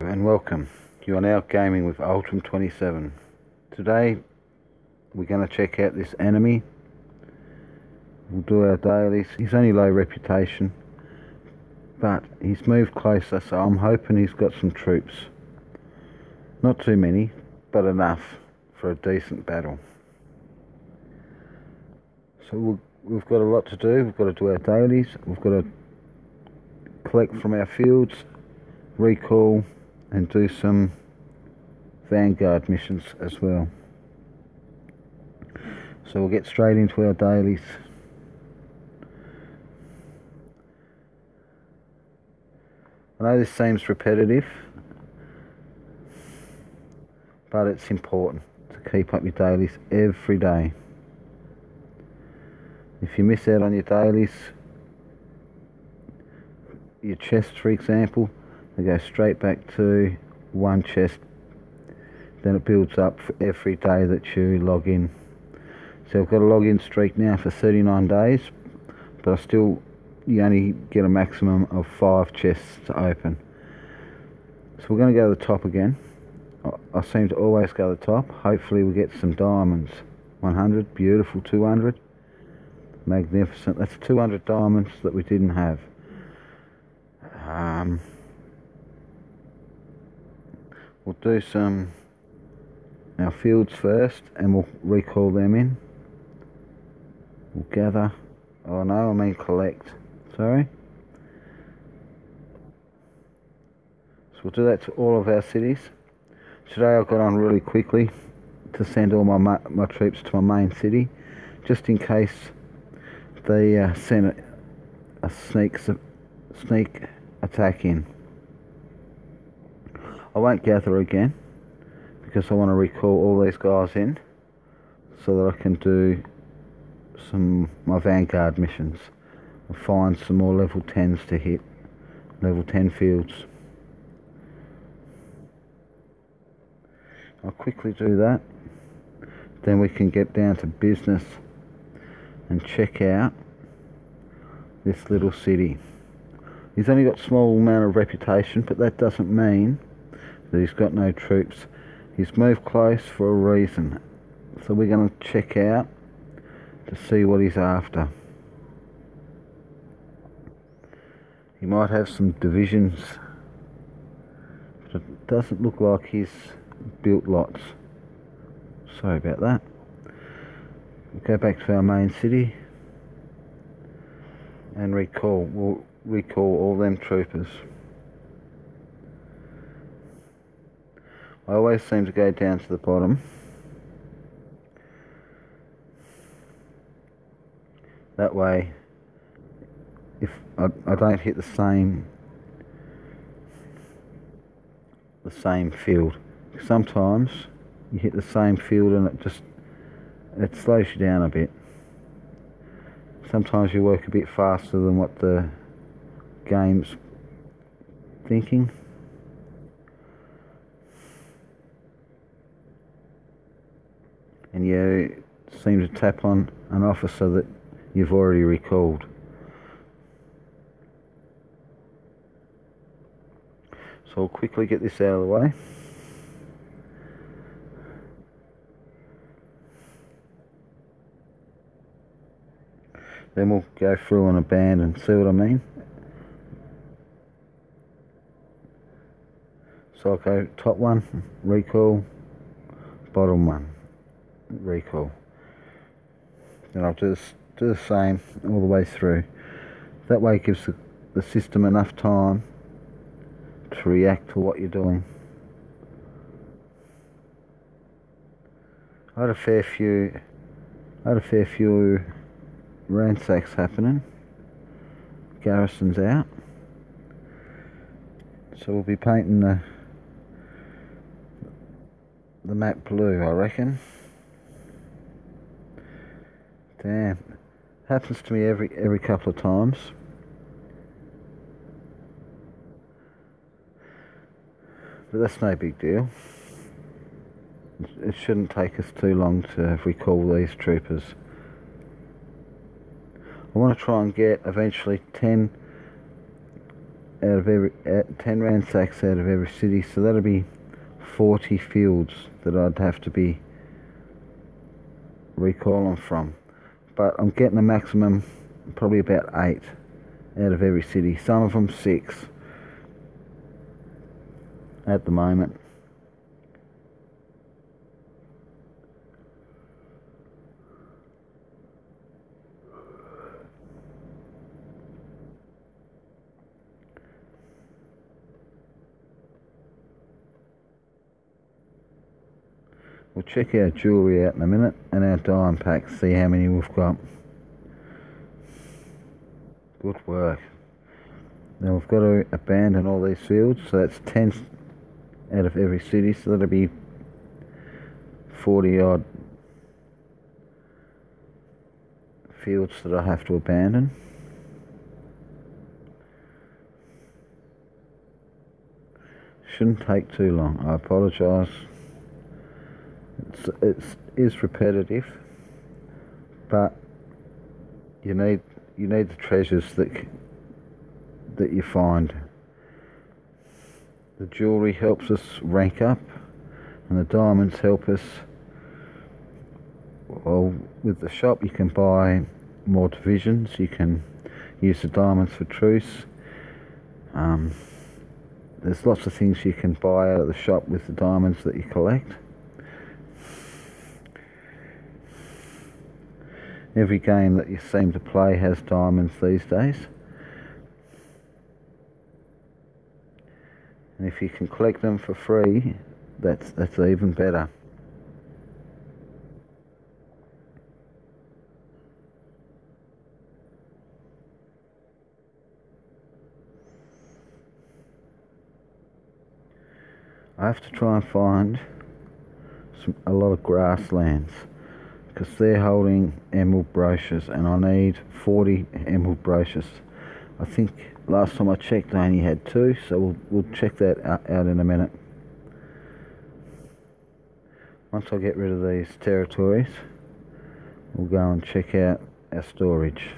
And welcome. You are now gaming with Ultum 27. Today we're going to check out this enemy. We'll do our dailies. He's only low reputation, but he's moved closer, so I'm hoping he's got some troops. Not too many, but enough for a decent battle. So we've got a lot to do. We've got to do our dailies. We've got to collect from our fields, recall, and do some vanguard missions as well. So we'll get straight into our dailies. I know this seems repetitive, but it's important to keep up your dailies every day. If you miss out on your dailies, your chests for example, they go straight back to one chest. Then it builds up for every day that you log in. So I've got a login streak now for 39 days, but you only get a maximum of 5 chests to open. So we're going to go to the top again. I seem to always go to the top. Hopefully we get some diamonds. 100, beautiful. 200, magnificent. That's 200 diamonds that we didn't have. We'll do our fields first, and we'll recall them in. We'll gather. Oh no, I mean collect. Sorry. So we'll do that to all of our cities. Today I got on really quickly to send all my troops to my main city, just in case they send a sneak attack in. I won't gather again because I want to recall all these guys in so that I can do my vanguard missions and find some more level 10s to hit, level 10 fields. I'll quickly do that, then we can get down to business and check out this little city. He's only got a small amount of reputation, but that doesn't mean that he's got no troops. He's moved close for a reason. So we're going to check out to see what he's after. He might have some divisions, but it doesn't look like he's built lots. Sorry about that. We'll go back to our main city and recall. We'll recall all them troopers. I always seem to go down to the bottom. That way, if I don't hit the same field. Sometimes you hit the same field and it slows you down a bit. Sometimes you work a bit faster than what the game's thinking. And you seem to tap on an officer that you've already recalled. So I'll quickly get this out of the way. Then we'll go through on a band and see what I mean. So I'll go top one, recall, bottom one, recall. Then I'll do the same all the way through. That way it gives the system enough time to react to what you're doing. I had a fair few ransacks happening. Garrison's out. So we'll be painting the map blue, I reckon. Damn, happens to me every couple of times. But that's no big deal. It shouldn't take us too long to recall these troopers. I want to try and get eventually 10 out of every 10 ransacks out of every city, so that'll be 40 fields that I'd have to be recalling from. But I'm getting a maximum probably about 8 out of every city, some of them 6 at the moment. We'll check our jewellery out in a minute and our diamond packs, see how many we've got. Good work. Now we've got to abandon all these fields, so that's 10 out of every city, so that'll be 40 odd fields that I have to abandon. Shouldn't take too long, I apologise. It is repetitive, but you need the treasures that you find. The jewellery helps us rank up, and the diamonds help us. Well, with the shop you can buy more divisions, you can use the diamonds for truce. There's lots of things you can buy out of the shop with the diamonds that you collect. Every game that you seem to play has diamonds these days. And if you can collect them for free, that's even better. I have to try and find a lot of grasslands, because they're holding emerald brochures, and I need 40 emerald brochures. I think last time I checked I only had 2, so we'll check that out in a minute. Once I get rid of these territories, we'll go and check out our storage.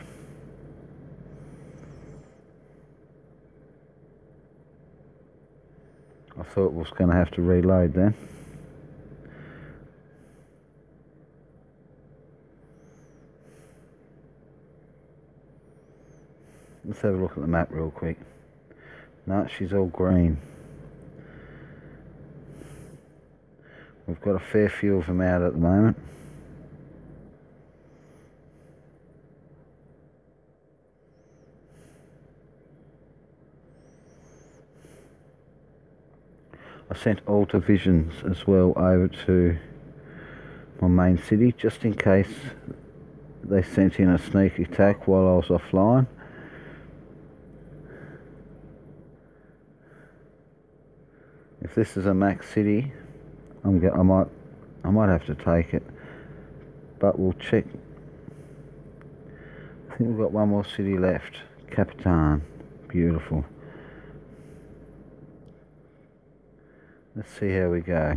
I thought we was going to have to reload then. Let's have a look at the map real quick. No, she's all green. We've got a fair few of them out at the moment. I sent all divisions as well over to my main city, just in case they sent in a sneak attack while I was offline. If this is a max city, I might have to take it, but we'll check. I think we've got one more city left, Capitan. Beautiful. Let's see how we go.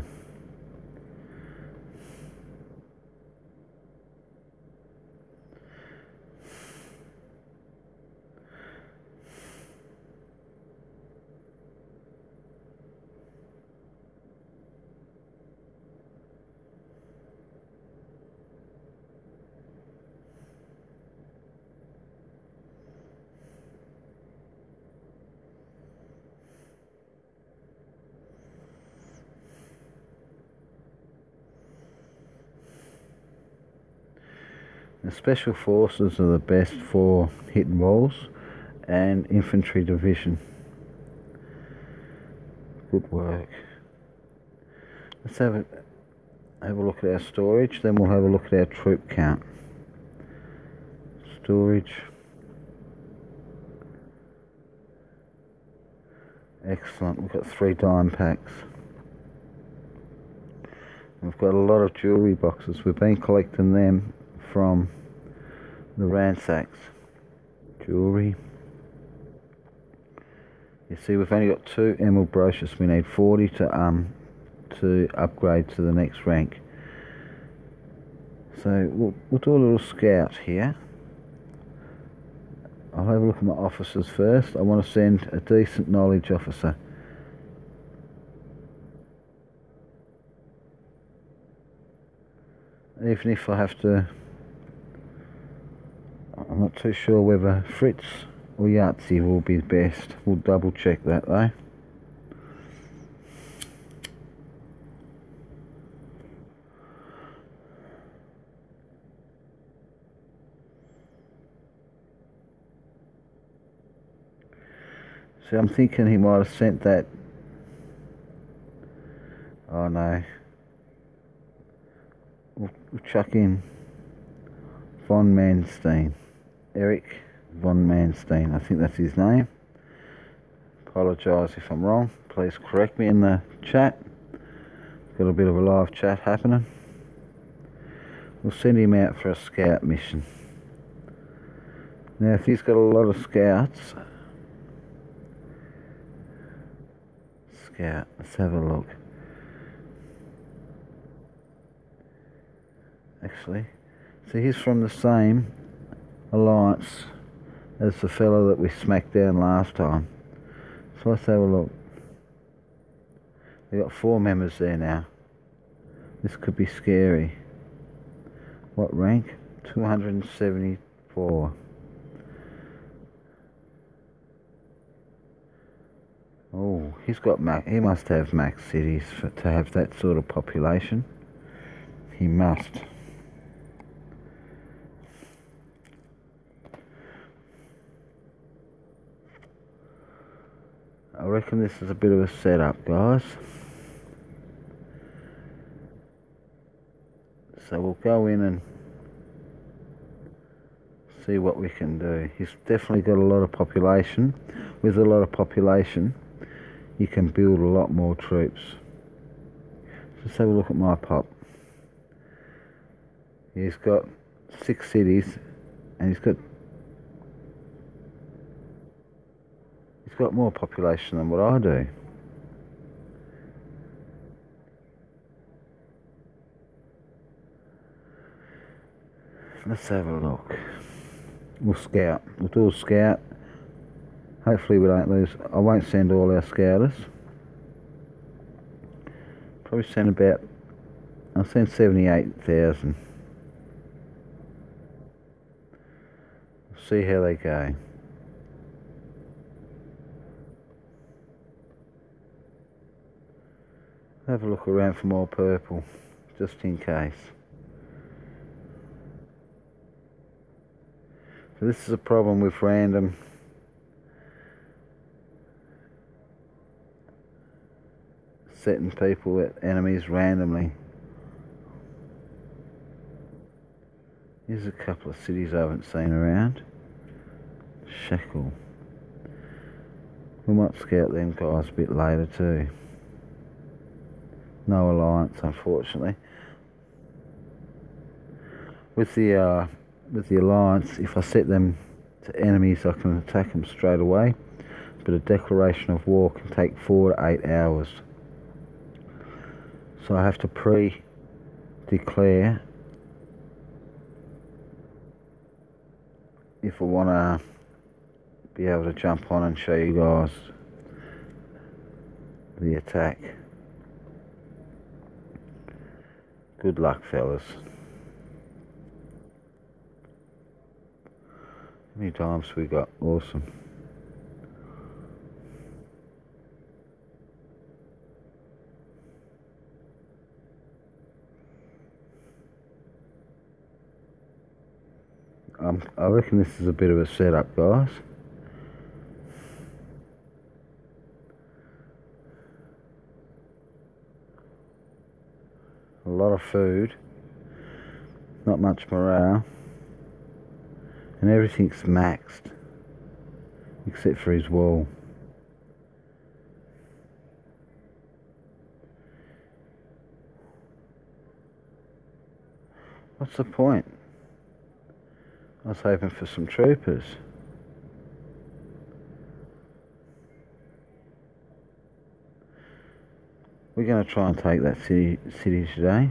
The Special Forces are the best for hitting walls, and infantry division. Good work. Let's have a look at our storage, then we'll have a look at our troop count. Storage. Excellent, we've got 3 dime packs. We've got a lot of jewellery boxes. We've been collecting them from the ransacks. Jewellery. You see, we've only got 2 emerald brochures. We need 40 to upgrade to the next rank. So we'll do a little scout here. I'll have a look at my officers first. I want to send a decent knowledge officer. Even if I have to, I'm not too sure whether Fritz or Yahtzee will be best. We'll double check that though. See, I'm thinking he might have sent that. Oh no. We'll chuck in Von Manstein. Eric Von Manstein. I think that's his name. Apologise if I'm wrong. Please correct me in the chat. Got a bit of a live chat happening. We'll send him out for a scout mission. Now if he's got a lot of scouts, let's have a look. Actually, see, he's from the same alliance as the fellow that we smacked down last time. So let's have a look. We've got 4 members there now. This could be scary. What rank? 274. Oh, he's got he must have max cities to have that sort of population. He must. I reckon this is a bit of a setup, guys. So we'll go in and see what we can do. He's definitely got a lot of population. With a lot of population, you can build a lot more troops. Let's have a look at my pop. He's got 6 cities, and he's got more population than what I do. Let's have a look. We'll scout. We'll do a scout. Hopefully we don't lose. I won't send all our scouters. Probably send about, I'll send 78,000. See how they go. Have a look around for more purple, just in case. So this is a problem with random setting people at enemies randomly. Here's a couple of cities I haven't seen around. Shackle. We might scout them guys a bit later too. No alliance, unfortunately. With the alliance, if I set them to enemies, I can attack them straight away. But a declaration of war can take 4 to 8 hours. So I have to pre-declare if I want to be able to jump on and show you guys the attack. Good luck, fellas. How many times we got? Awesome. I reckon this is a bit of a setup, guys. A lot of food, not much morale, and everything's maxed except for his wall. What's the point? I was hoping for some troopers. We're going to try and take that city today.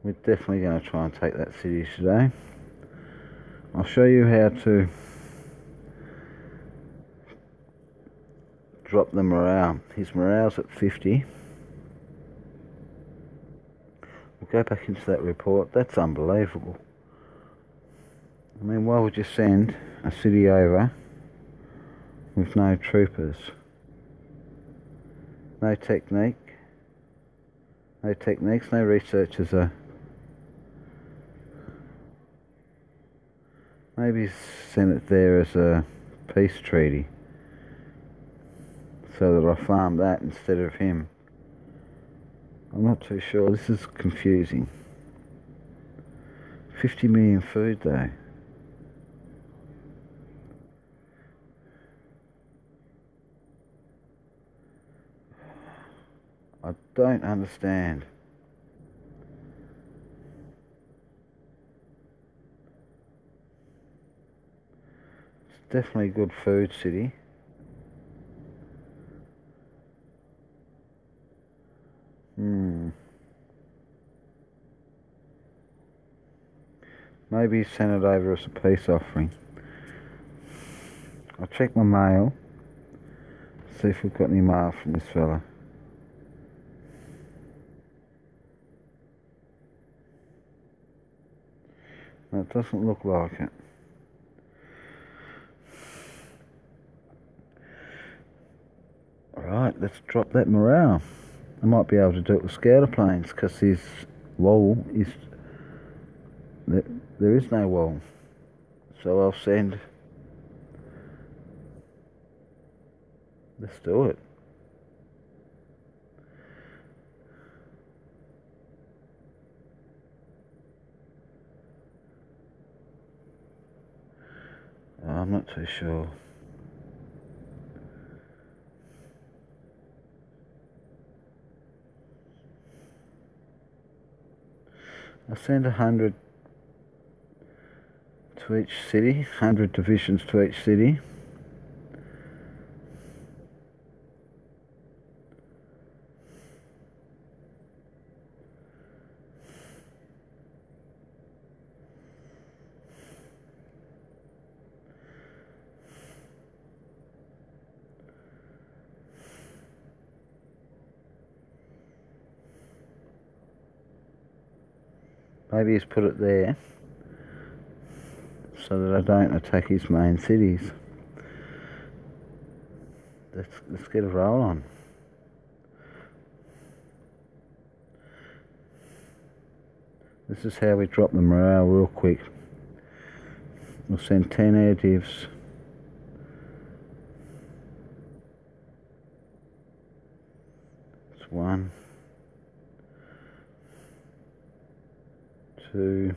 We're definitely going to try and take that city today. I'll show you how to drop the morale. His morale's at 50. We'll go back into that report. That's unbelievable. I mean, why would you send a city over with no troopers? No technique. No techniques, no researchers are... Maybe send it there as a peace treaty, so that I farm that instead of him. I'm not too sure. This is confusing. 50 million food though. I don't understand. It's definitely a good food city. Maybe send it over as a peace offering. I'll check my mail. See if we've got any mail from this fella. No, it doesn't look like it. Alright, let's drop that morale. I might be able to do it with scouter planes, because his wall is... There is no wall. So I'll send... Let's do it. Oh, I'm not too sure. I'll send 100 to each city, 100 divisions to each city. Maybe he's put it there so that I don't attack his main cities. Let's get a roll on. This is how we drop the morale real quick. We'll send 10 air divs. It's 1, 2,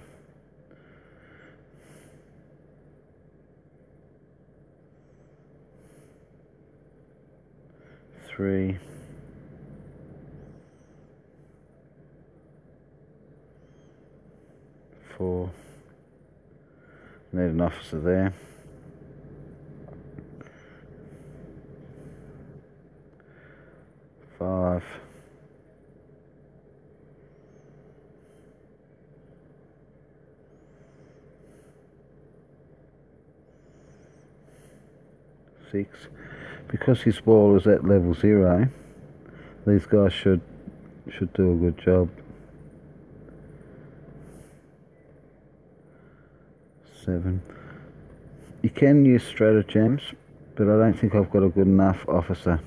3, 4. Need an officer there. 5. 6. Because his wall is at level 0, these guys should do a good job. 7. You can use stratagems, but I don't think I've got a good enough officer.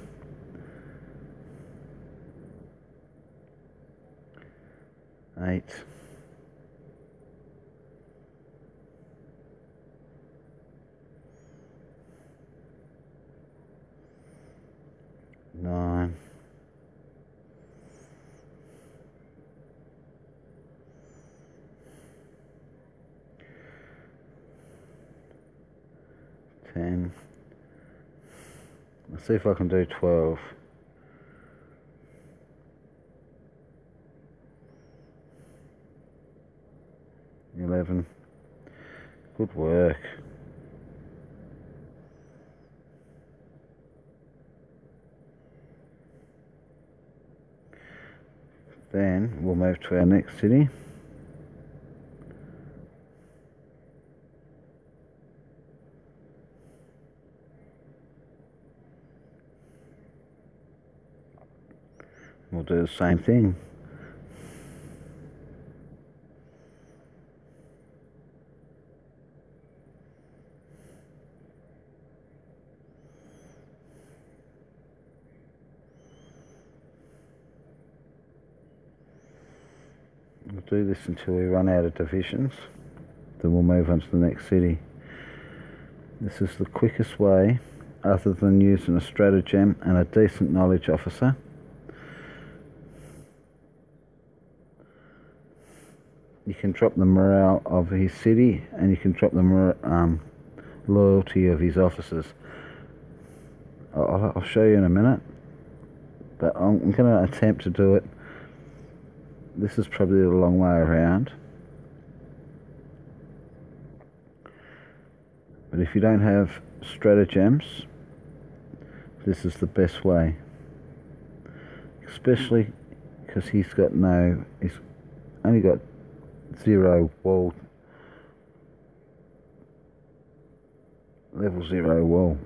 8. 9. 10. Let's see if I can do 12. 11. Good work. Then we'll move to our next city. We'll do the same thing. We'll do this until we run out of divisions, then we'll move on to the next city. This is the quickest way, other than using a stratagem and a decent knowledge officer. You can drop the morale of his city, and you can drop the loyalty of his officers. I'll show you in a minute, but I'm going to attempt to do it. This is probably the long way around, but if you don't have stratagems, this is the best way, especially because he's only got 0 wall, level 0 wall,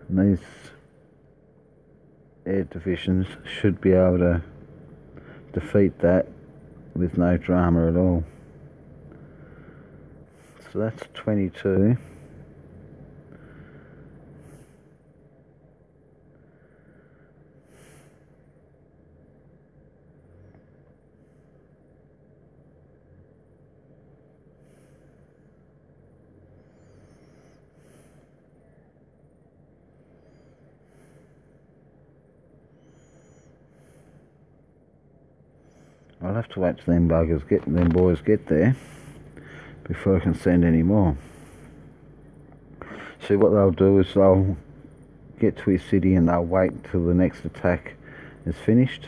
and these air divisions should be able to defeat that with no drama at all. So that's 22. I'll have to wait till them boys get there before I can send any more. See, what they'll do is they'll get to his city and they'll wait till the next attack is finished.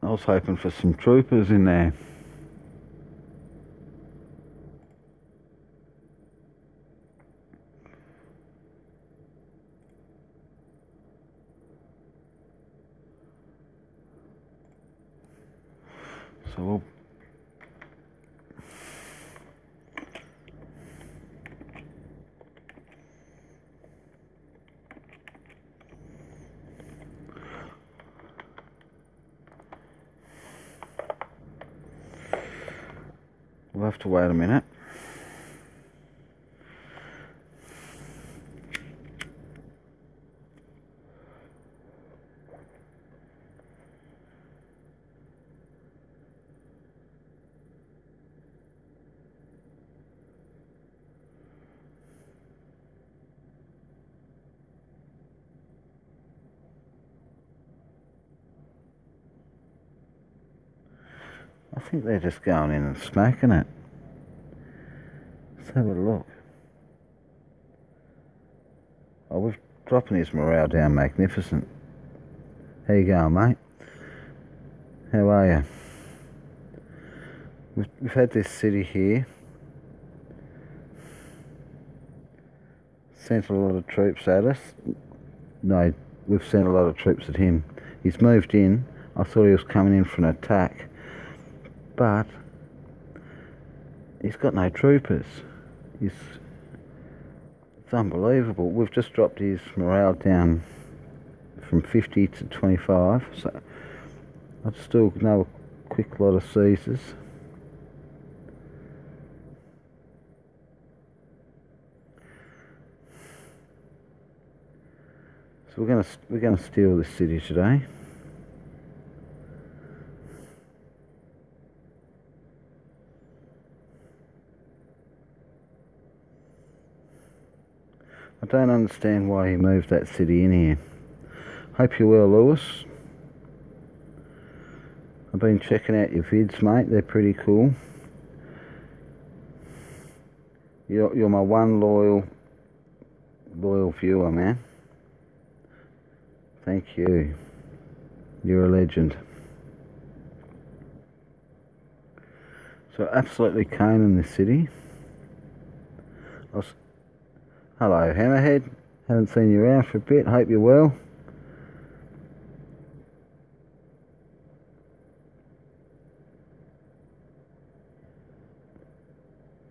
I was hoping for some troopers in there. So we'll have to wait a minute. I think they're just going in and smacking it. Let's have a look. Oh, we're dropping his morale down magnificent. How you going, mate? How are you? We've had this city here. Sent a lot of troops at us. No, we've sent a lot of troops at him. He's moved in. I thought he was coming in for an attack, but he's got no troopers. It's unbelievable. We've just dropped his morale down from 50 to 25, so I'd still know a quick lot of seizures. So we're gonna steal this city today. I don't understand why he moved that city in here. Hope you're well, Lewis. I've been checking out your vids, mate. They're pretty cool. You're my one loyal viewer, man. Thank you. You're a legend. So absolutely coning this city. Hello, Hammerhead. Haven't seen you around for a bit. Hope you're well.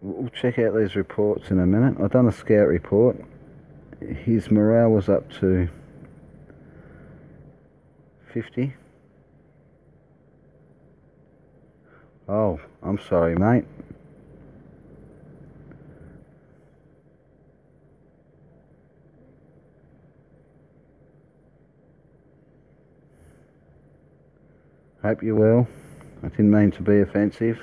we'll check out these reports in a minute. I've done a scout report. His morale was up to 50. Oh, I'm sorry, mate. Hope you're well. I didn't mean to be offensive.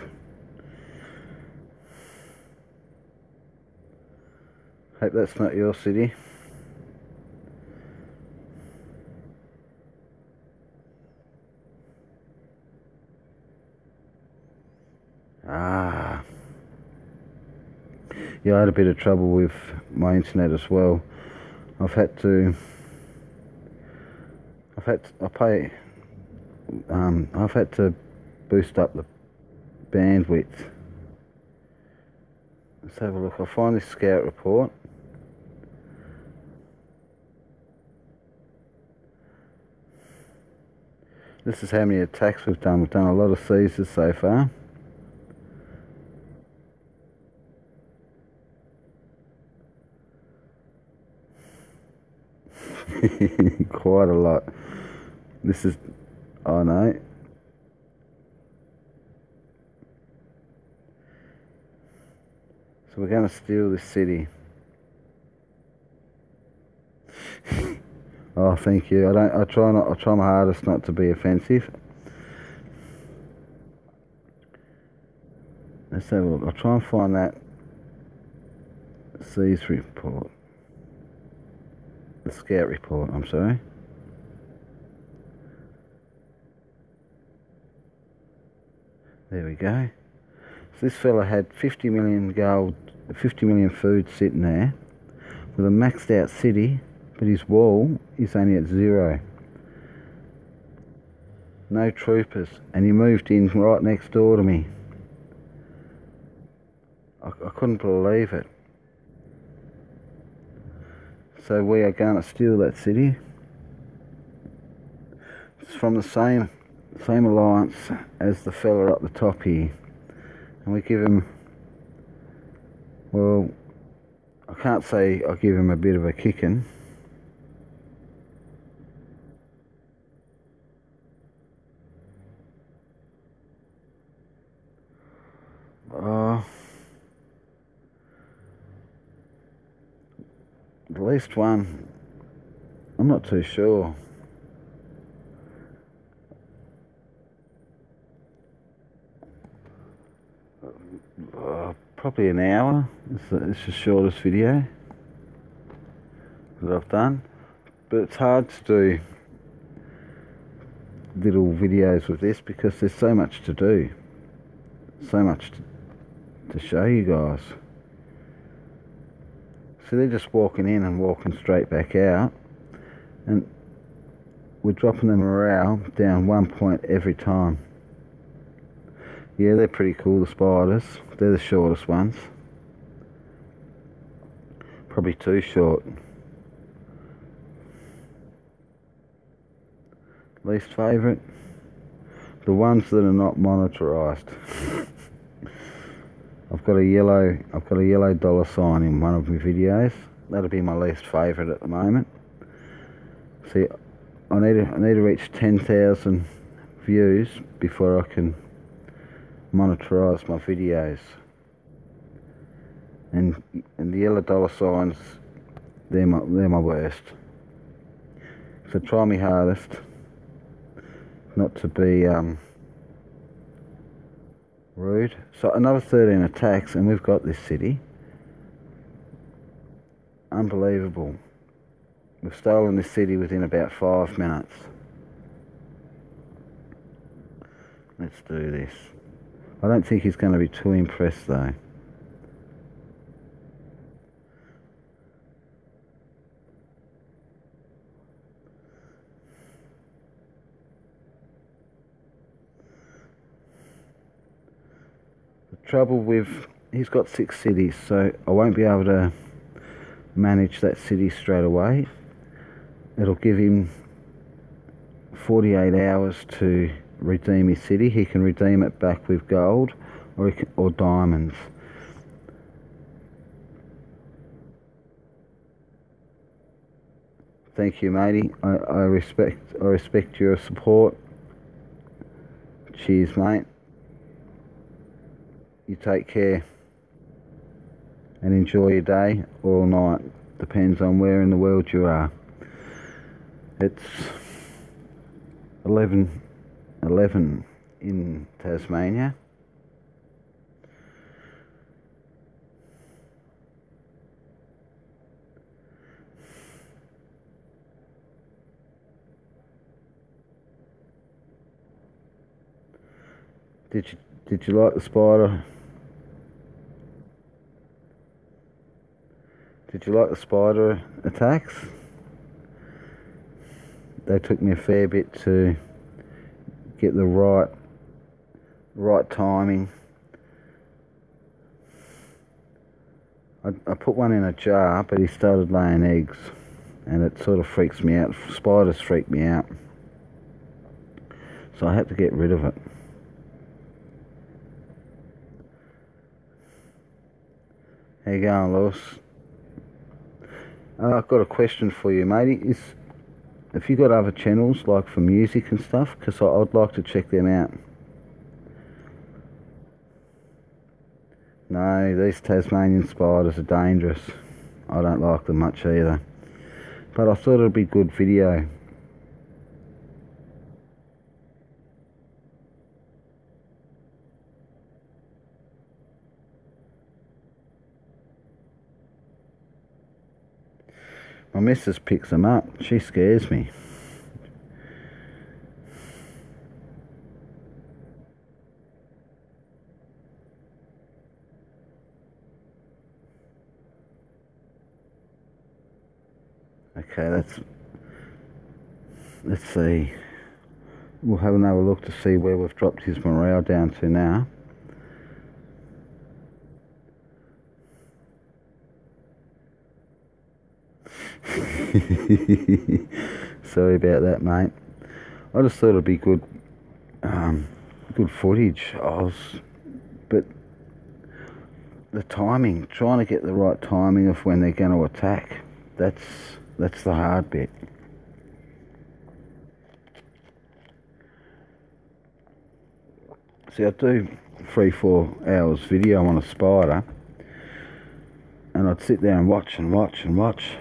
Hope that's not your city. Ah. Yeah, I had a bit of trouble with my internet as well. I've had to boost up the bandwidth. Let's have a look. I'll find this scout report. This is how many attacks we've done. We've done a lot of seizures so far. Quite a lot. This is, oh no. So we're going to steal this city. Oh, thank you. I try my hardest not to be offensive. Let's have a look. I'll try and find that seize report. The scout report, I'm sorry. There we go. So this fella had 50 million gold, 50 million food sitting there with a maxed out city, but his wall is only at 0. No troopers, and he moved in right next door to me. I couldn't believe it. So we are going to steal that city. It's from the same alliance as the fella up the top here, and we give him, well, I can't say I give him a bit of a kicking. At least one. I'm not too sure. Probably an hour. It's the shortest video that I've done, but it's hard to do little videos with this because there's so much to do, so much to show you guys. So they're just walking in and walking straight back out, and we're dropping the morale down 1 point every time. Yeah, they're pretty cool, the spiders. They're the shortest ones. Probably too short. Least favourite? The ones that are not monitorised. I've got a yellow dollar sign in one of my videos. That'll be my least favourite at the moment. See, I need to reach 10,000 views before I can monetize my videos. And the yellow dollar signs, they're my worst. So try my hardest not to be rude. So another 13 attacks and we've got this city. Unbelievable. We've stolen this city within about 5 minutes. Let's do this. I don't think he's going to be too impressed though. The trouble with, he's got 6 cities, so I won't be able to manage that city straight away. It'll give him 48 hours to redeem his city. He can redeem it back with gold or diamonds. Thank you, matey. I respect your support. Cheers, mate. You take care and enjoy your day or night. Depends on where in the world you are. It's 11:11 in Tasmania. Did you like the spider? Did you like the spider attacks? They took me a fair bit to get the right timing. I put one in a jar, but he started laying eggs, and it sort of freaks me out. Spiders freak me out, so I had to get rid of it. How you going, Lewis? I've got a question for you, matey. Have you got other channels, like for music and stuff? Because I'd like to check them out. No, these Tasmanian spiders are dangerous. I don't like them much either. But I thought it'd be good video. My missus picks them up. She scares me. Okay, let's see. We'll have another look to see where we've dropped his morale down to now. Sorry about that, mate. I just thought it'd be good footage. But the timing, trying to get the right timing of when they're going to attack, that's the hard bit. See, I do 3-4 hours video on a spider, and I'd sit there and watch and watch and watch.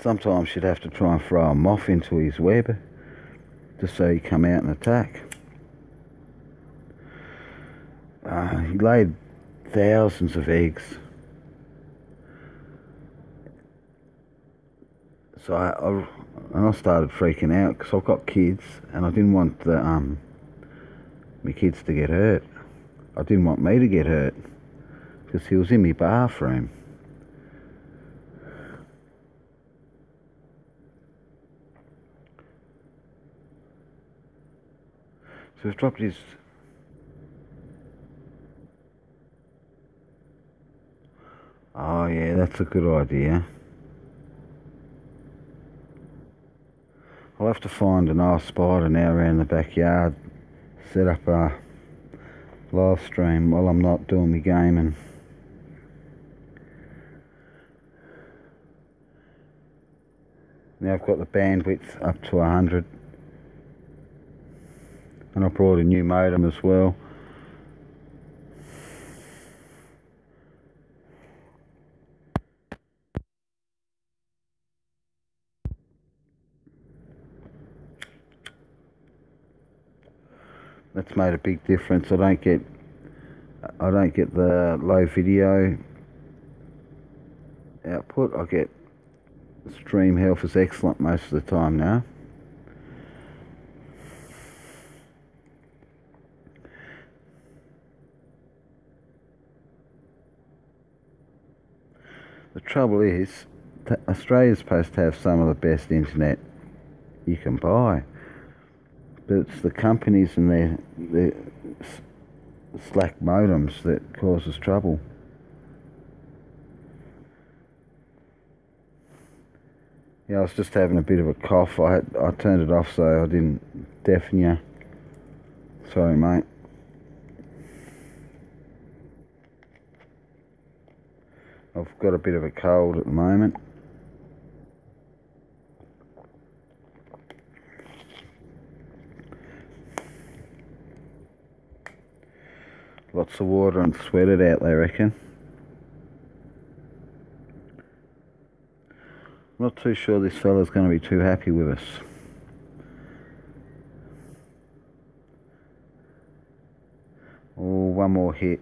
Sometimes you'd have to try and throw a moth into his web just so he'd come out and attack. He laid thousands of eggs. So I started freaking out because I've got kids and I didn't want my kids to get hurt. I didn't want me to get hurt because he was in my bathroom. So we've dropped his... Oh yeah, that's a good idea. I'll have to find a nice spider now around the backyard, set up a live stream while I'm not doing my gaming. Now I've got the bandwidth up to 100. And I brought a new modem as well. That's made a big difference. I don't get the low video output. I get stream health is excellent most of the time now. The trouble is, Australia's supposed to have some of the best internet you can buy, but it's the companies and their slack modems that causes trouble. Yeah, I was just having a bit of a cough. I turned it off so I didn't deafen you. Sorry, mate. I've got a bit of a cold at the moment. Lots of water and sweat it out, they reckon. I'm not too sure this fella's going to be too happy with us. Oh, one more hit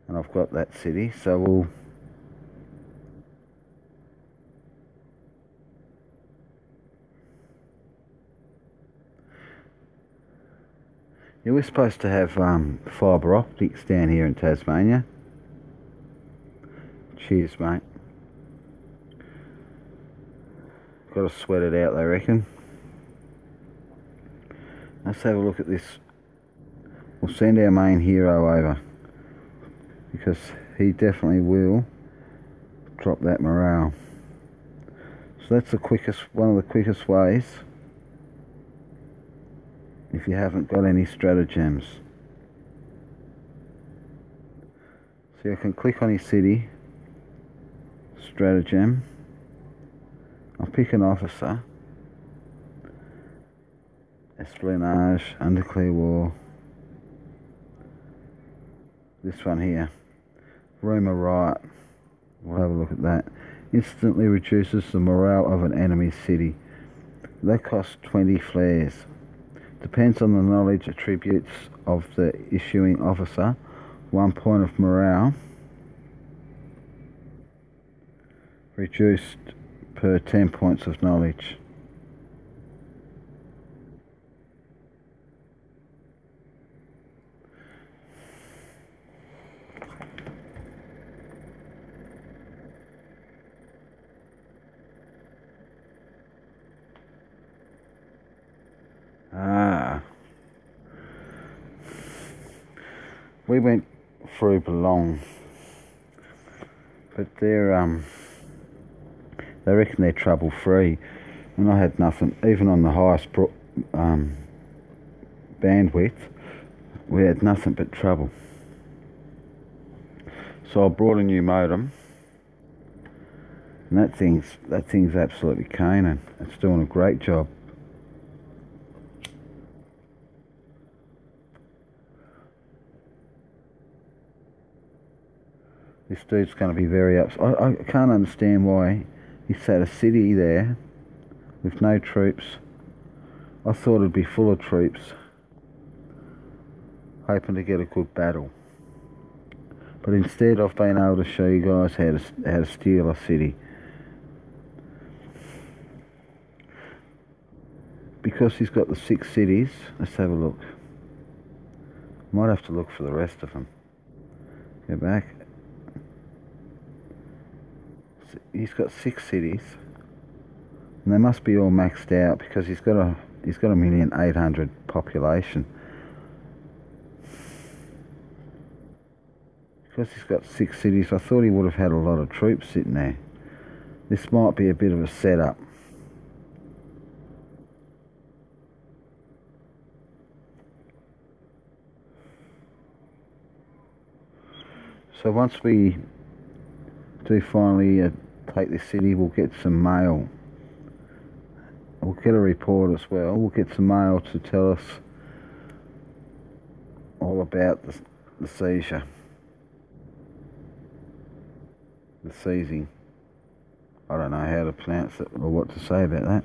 and I've got that city, so we'll we're supposed to have fibre optics down here in Tasmania. Cheers, mate. Got to sweat it out, they reckon. Let's have a look at this. We'll send our main hero over, because he definitely will drop that morale. So that's the quickest, one of the quickest ways, if you haven't got any stratagems. So you can click on his city, stratagem. I'll pick an officer. Espionage, Underclear War. This one here. Rumour Riot. We'll have a look at that. Instantly reduces the morale of an enemy city. That costs 20 flares. Depends on the knowledge attributes of the issuing officer. 1 point of morale. Reduced per 10 points of knowledge. We went through Belong, but they reckon they're trouble free, and I had nothing. Even on the highest bandwidth, we had nothing but trouble. So I brought a new modem, and that thing's absolutely caning. It's doing a great job. This dude's going to be very upset. I can't understand why he set a city there with no troops. I thought it'd be full of troops, hoping to get a good battle. But instead I've been able to show you guys how to steal a city. Because he's got the 6 cities, let's have a look. Might have to look for the rest of them. Go back. He's got 6 cities, and they must be all maxed out because he's got a 1,800,000 population. Because he's got 6 cities, I thought he would have had a lot of troops sitting there. This might be a bit of a setup. So once we do finally take this city, we'll get some mail. We'll get a report as well. We'll get some mail to tell us all about the seizure. The seizing. I don't know how to pronounce it or what to say about that.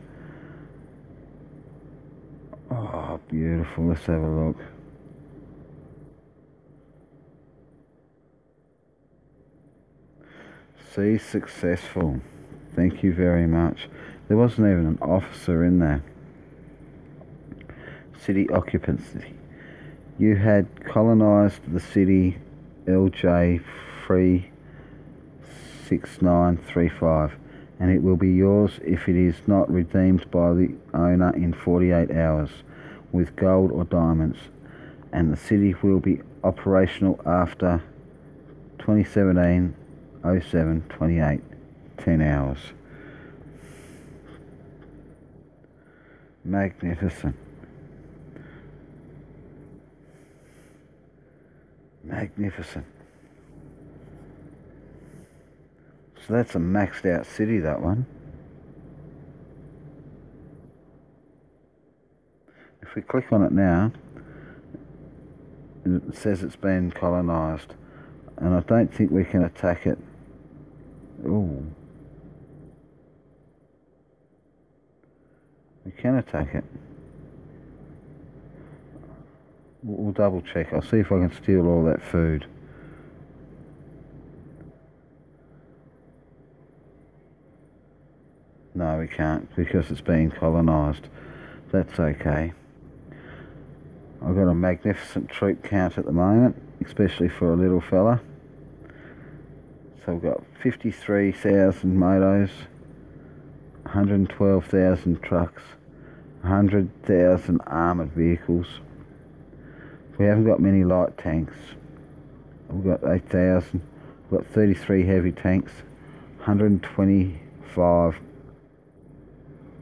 Oh, beautiful. Let's have a look. Seize successful. Thank you very much. There wasn't even an officer in there. City occupancy. You had colonised the city LJ 36935, and it will be yours if it is not redeemed by the owner in 48 hours with gold or diamonds, and the city will be operational after 2017-07-28, 10 hours. Magnificent. Magnificent. So that's a maxed out city, that one. If we click on it now, it says it's been colonised, and I don't think we can attack it. Ooh. We can attack it. We'll double check. I'll see if I can steal all that food. No, we can't, because it's being colonised. That's okay. I've got a magnificent troop count at the moment, especially for a little fella. So we've got 53,000 motos, 112,000 trucks, 100,000 armoured vehicles. We haven't got many light tanks. We've got 8,000. We've got 33 heavy tanks, 125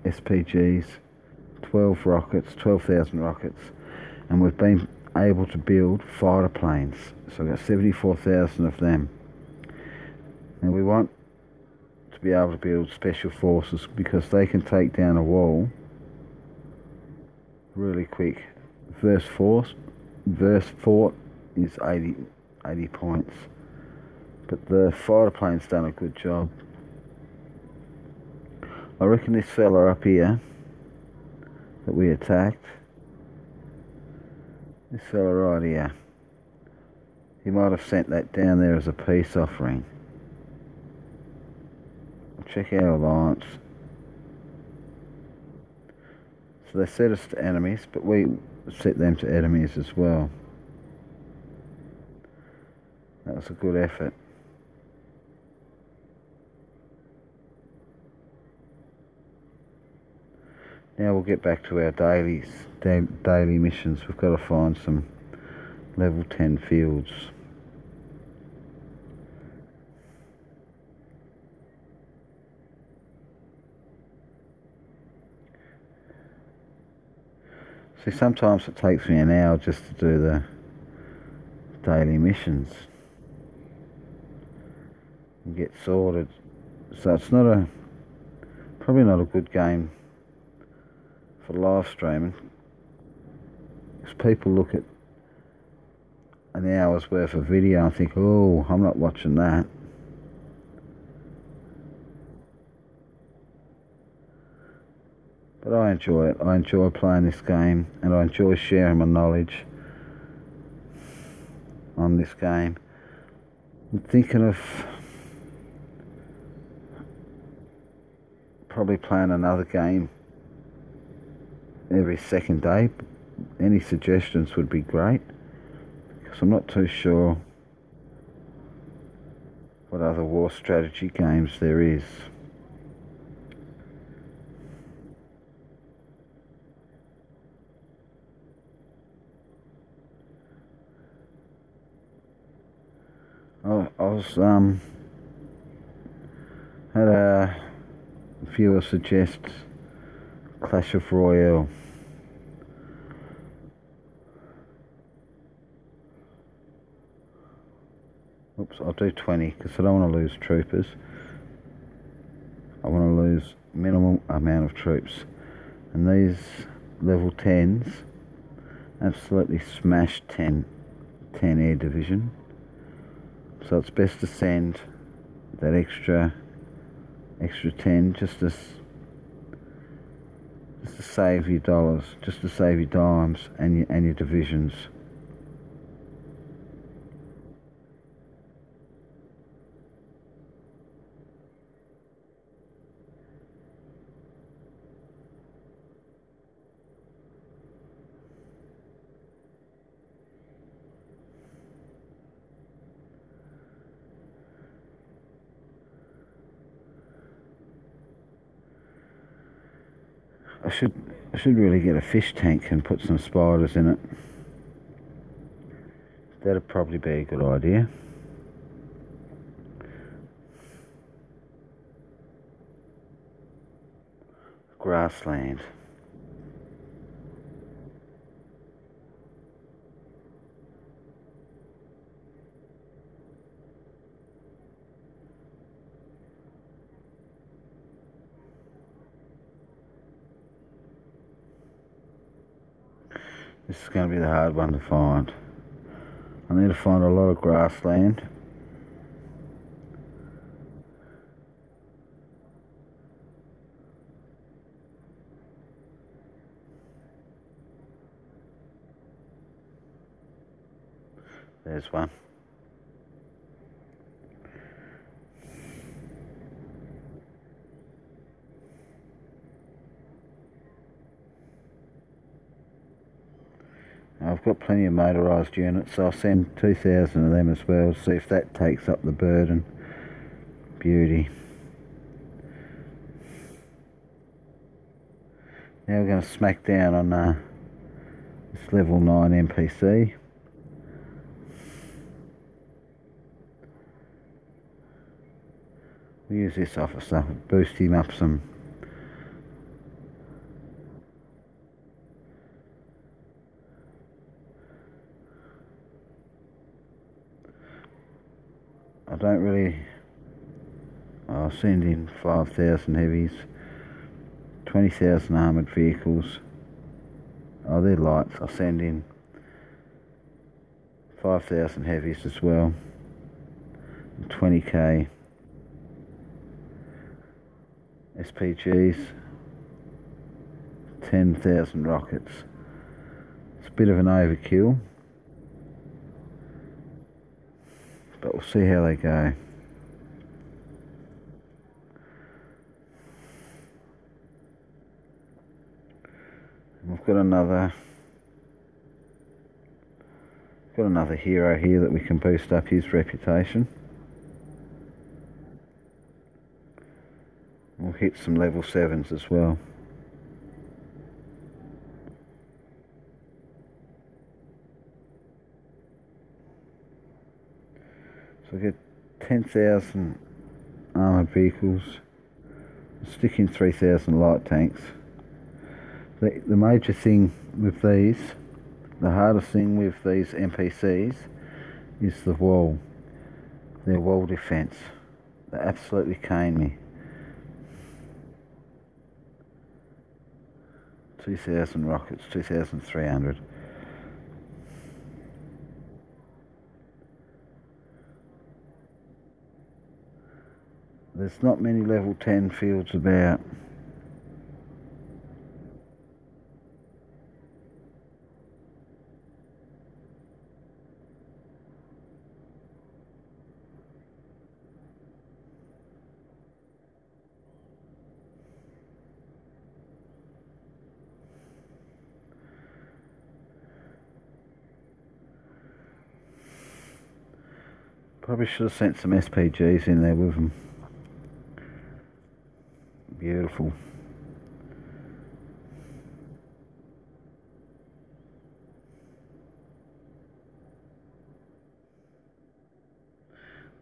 SPGs, 12 rockets, 12,000 rockets, and we've been able to build fighter planes. So we've got 74,000 of them. And we want to be able to build special forces because they can take down a wall really quick. Verse fort is 80 points, but the fighter plane's done a good job. I reckon this fella up here that we attacked, this fella right here, he might have sent that down there as a peace offering. Check our alliance. So they set us to enemies, but we set them to enemies as well. That was a good effort. Now we'll get back to our daily missions. We've got to find some level 10 fields. See, sometimes it takes me an hour just to do the daily missions and get sorted. So it's probably not a good game for live streaming, because people look at an hour's worth of video and think, oh, I'm not watching that. But I enjoy it. I enjoy playing this game, and I enjoy sharing my knowledge on this game. I'm thinking of probably playing another game every second day. Any suggestions would be great, because I'm not too sure what other war strategy games there is. I was had a viewer suggest Clash of Royale. Oops, I'll do 20 because I don't want to lose troopers. I want to lose minimal amount of troops. And these level 10s absolutely smashed 10 air division. So it's best to send that extra 10 just to save your dollars, just to save your dimes and your divisions. I should really get a fish tank and put some spiders in it. That'd probably be a good idea. Grassland. This is going to be the hard one to find. I need to find a lot of grassland. There's one. I've got plenty of motorised units, so I'll send 2,000 of them as well, see if that takes up the burden. Beauty. Now we're going to smack down on this level 9 NPC. We use this officer, boost him up some. I don't really. I'll send in 5,000 heavies, 20,000 armoured vehicles. Oh, they're lights. I'll send in 5,000 heavies as well, 20k SPGs, 10,000 rockets. It's a bit of an overkill, but we'll see how they go. We've got another hero here that we can boost up his reputation. We'll hit some level 7s as well. So we get 10,000 armoured vehicles, stick in 3,000 light tanks. The major thing with these, the hardest thing with these NPCs is the wall. Their wall defense. They absolutely cane me. 2,000 rockets, 2,300. There's not many level 10 fields about. Probably should have sent some SPGs in there with them. Beautiful.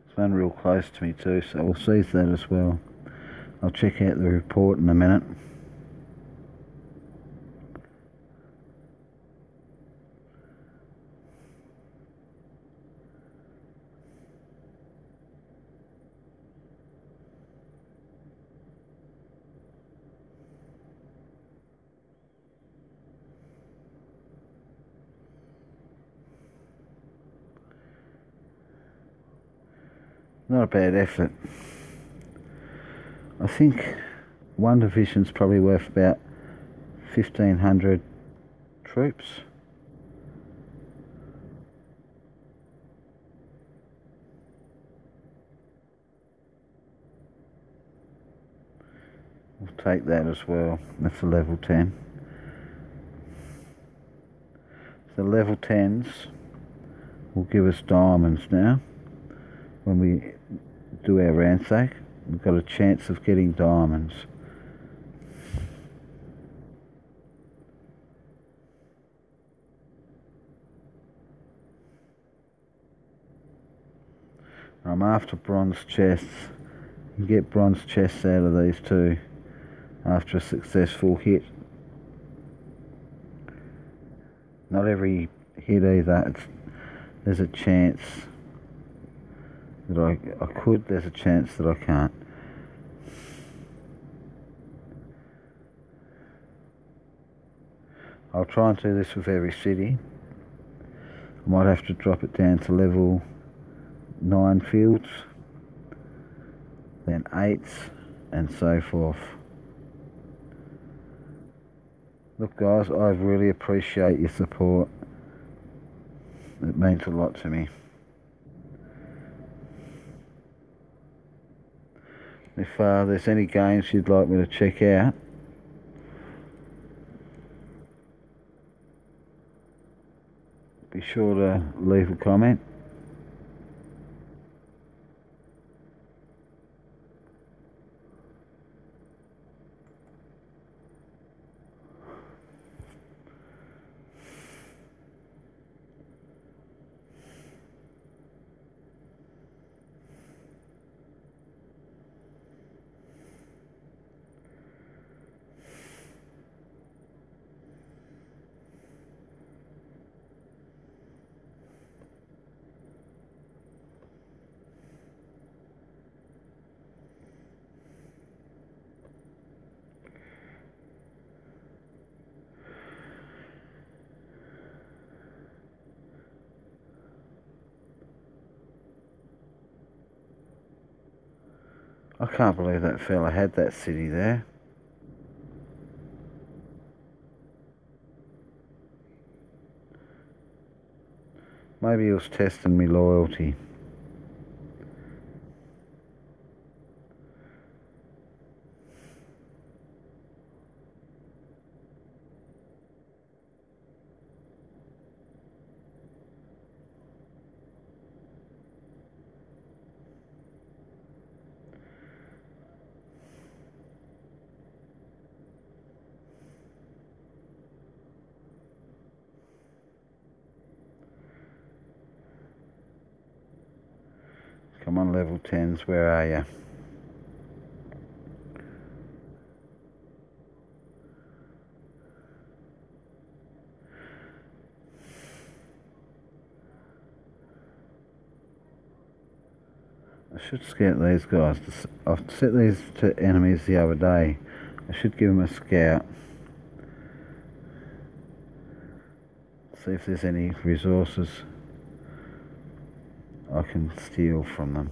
There's one real close to me too, so we'll seize that as well. I'll check out the report in a minute. Not a bad effort. I think one division's probably worth about 1,500 troops. We'll take that as well. That's a level 10. The level 10s will give us diamonds now. When we do our ransack, we've got a chance of getting diamonds. I'm after bronze chests. You get bronze chests out of these too after a successful hit. Not every hit either. There's a chance that I could, there's a chance that I can't. I'll try and do this with every city. I might have to drop it down to level 9 fields, then 8s, and so forth. Look guys, I really appreciate your support. It means a lot to me. If there's any games you'd like me to check out, be sure to leave a comment. I can't believe that fella had that city there. Maybe he was testing me loyalty. Come on, level 10s, where are you? I should scout these guys. I've set these to enemies the other day. I should give them a scout. See if there's any resources I can steal from them.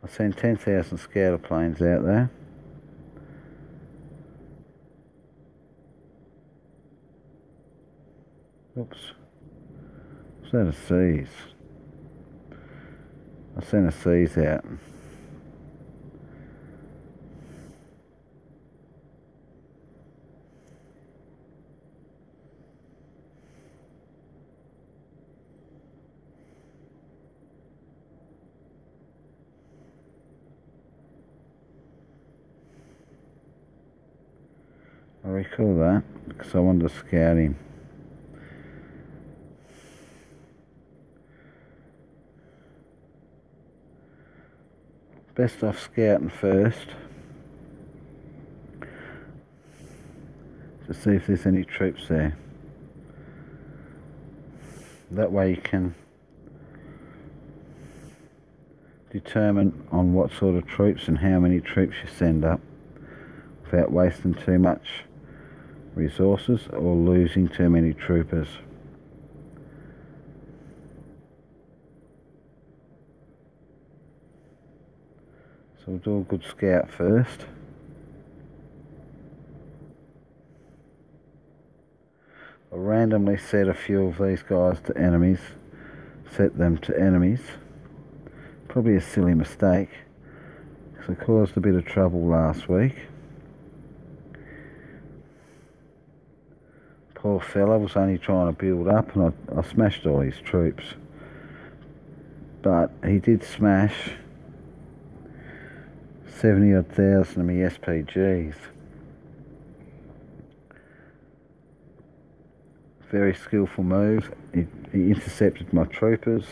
I've seen 10,000 scouter planes out there. Oops. What's that, a C's? I sent a C's out. I recall that because I wanted to scout him. Best off scouting first to see if there's any troops there. That way you can determine on what sort of troops and how many troops you send up without wasting too much resources or losing too many troopers. So we'll do a good scout first. I'll randomly set a few of these guys to enemies. Set them to enemies. Probably a silly mistake because I caused a bit of trouble last week. Poor fella was only trying to build up and I smashed all his troops. But he did smash 70-odd thousand of my SPGs. Very skillful move. He intercepted my troopers.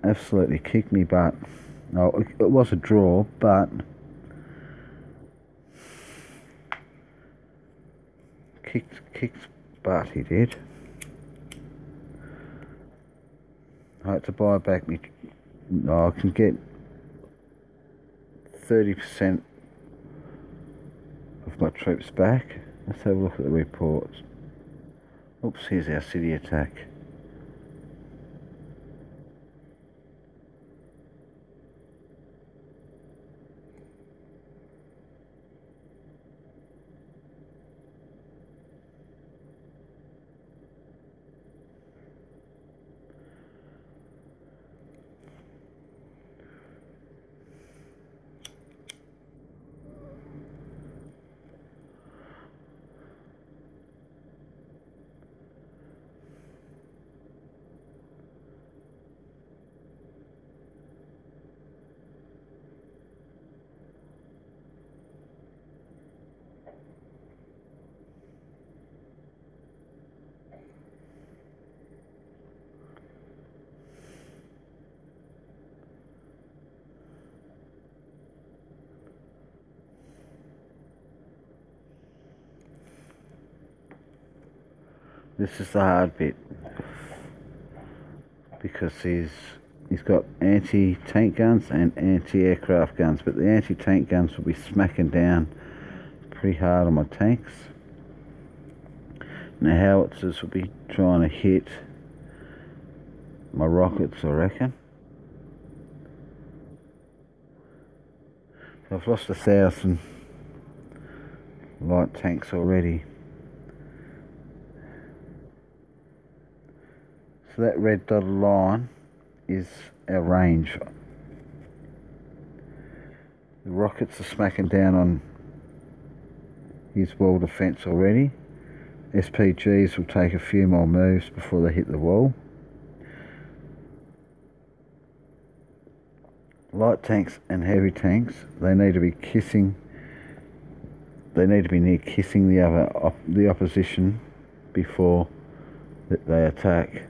Absolutely kicked me butt. No, it was a draw, but kicked butt he did. I had to buy back me. I can get 30% of my troops back. Let's have a look at the reports. Oops, here's our city attack. This is the hard bit, because he's got anti-tank guns and anti-aircraft guns, but the anti-tank guns will be smacking down pretty hard on my tanks. And the howitzers will be trying to hit my rockets, I reckon. I've lost 1,000 light tanks already. So that red dotted line is our range. The rockets are smacking down on his wall defence already. SPGs will take a few more moves before they hit the wall. Light tanks and heavy tanks, they need to be near kissing the opposition before they attack.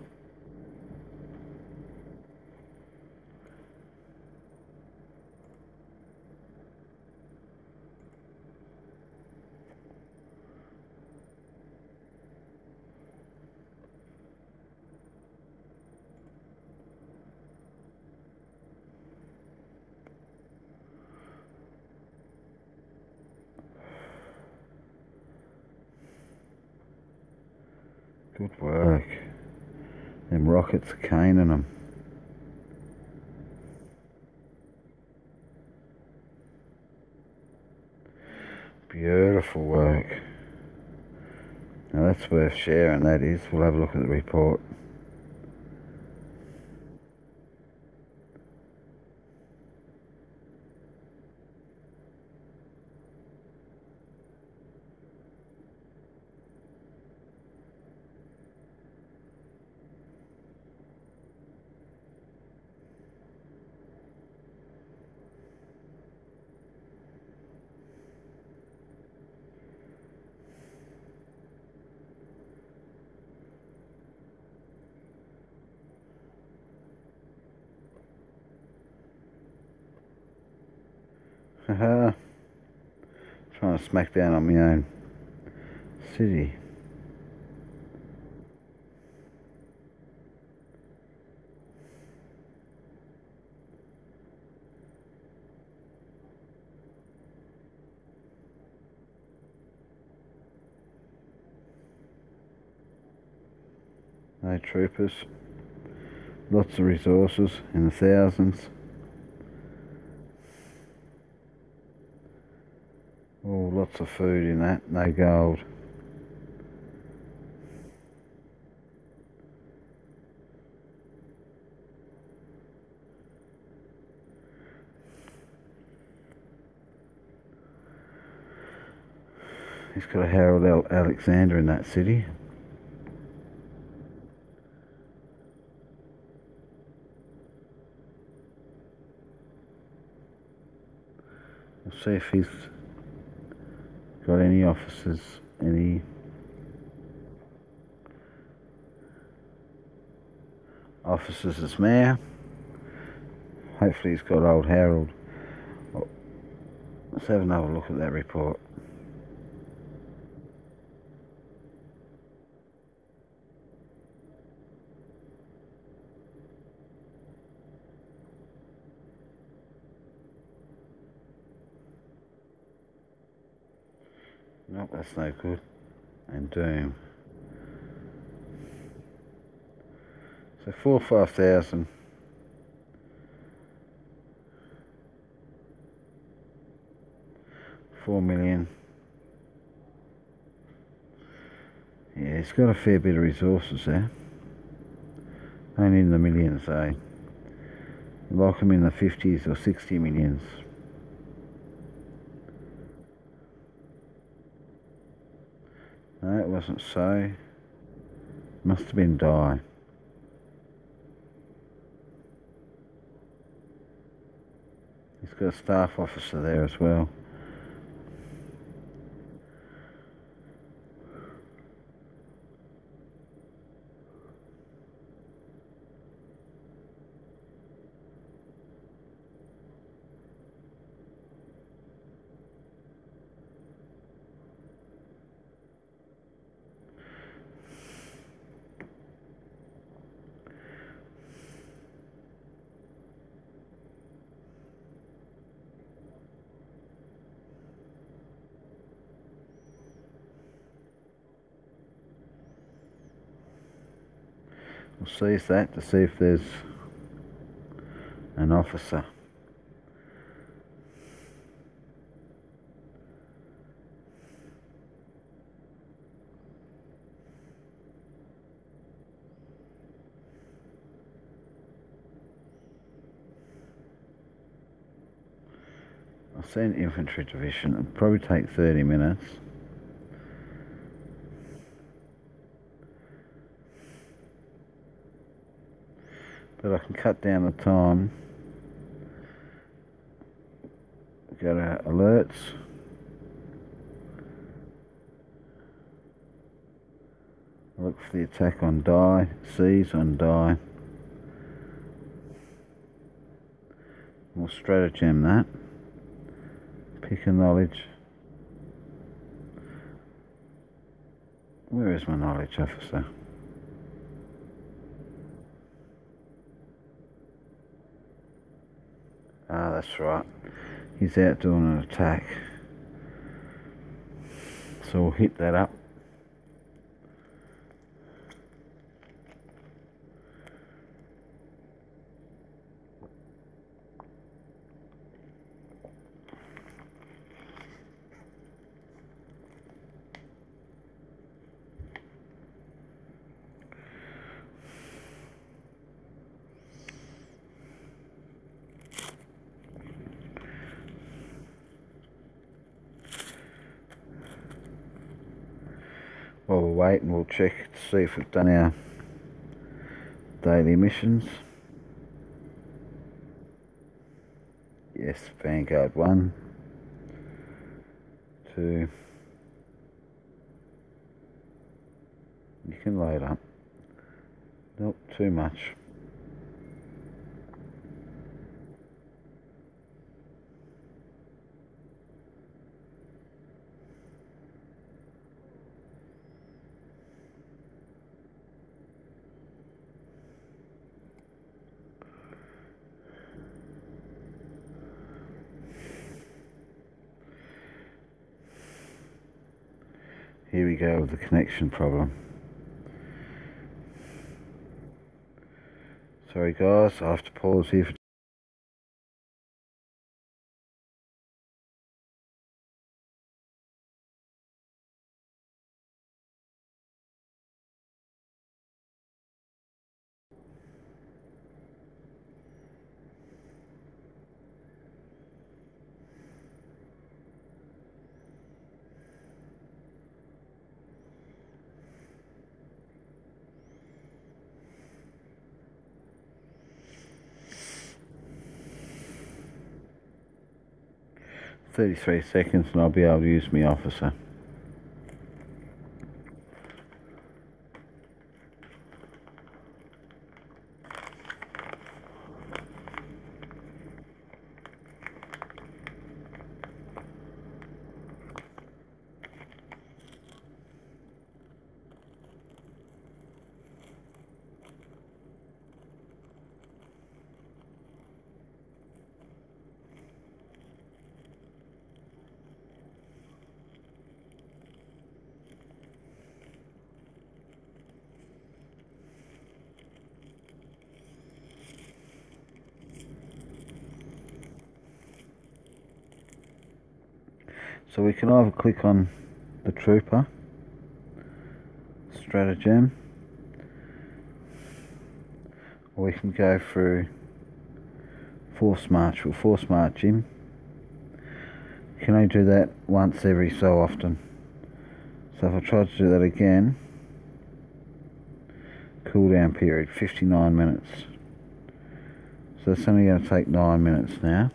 Good work. Them rockets are caning them. Beautiful work. Now that's worth sharing, that is. We'll have a look at the report. Haha. Trying to smack down on my own city. No troopers. Lots of resources in the thousands. Oh, lots of food in that, no gold. He's got a Harold Alexander in that city. We'll see if he's got any officers, any officers as mayor. Hopefully he's got old Harold. Let's have another look at that report. Nope, that's no good. And doom. So 4 or 5,000. 4 million. Yeah, it's got a fair bit of resources there. Only in the millions, eh? Like them in the 50s or 60 millions. No, it wasn't so. Must have been dye. He's got a staff officer there as well. We'll seize that to see if there's an officer. I'll send infantry division. It'll probably take 30 minutes. But I can cut down the time. Go to alerts. Look for the attack on die. Seize on die. We'll stratagem that. Pick a knowledge. Where is my knowledge officer? Ah, that's right. He's out doing an attack. So we'll hit that up. While we're waiting, we'll check to see if we've done our daily missions. Yes, Vanguard 1, 2. You can load up. Nope, too much. Here we go with the connection problem. Sorry guys, I have to pause here for .33 seconds and I'll be able to use my officer. So we can either click on the trooper, stratagem, or we can go through force march. We'll force march him. You can only do that once every so often. So if I try to do that again, cooldown period 59 minutes. So it's only going to take 9 minutes now.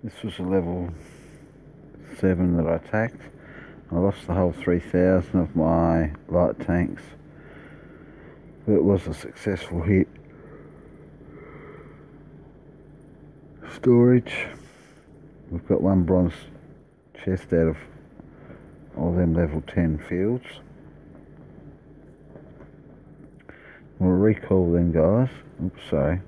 This was a level 7 that I attacked. I lost the whole 3,000 of my light tanks, but it was a successful hit. Storage. We've got one bronze chest out of all them level 10 fields. We'll recall them guys. Oops, sorry.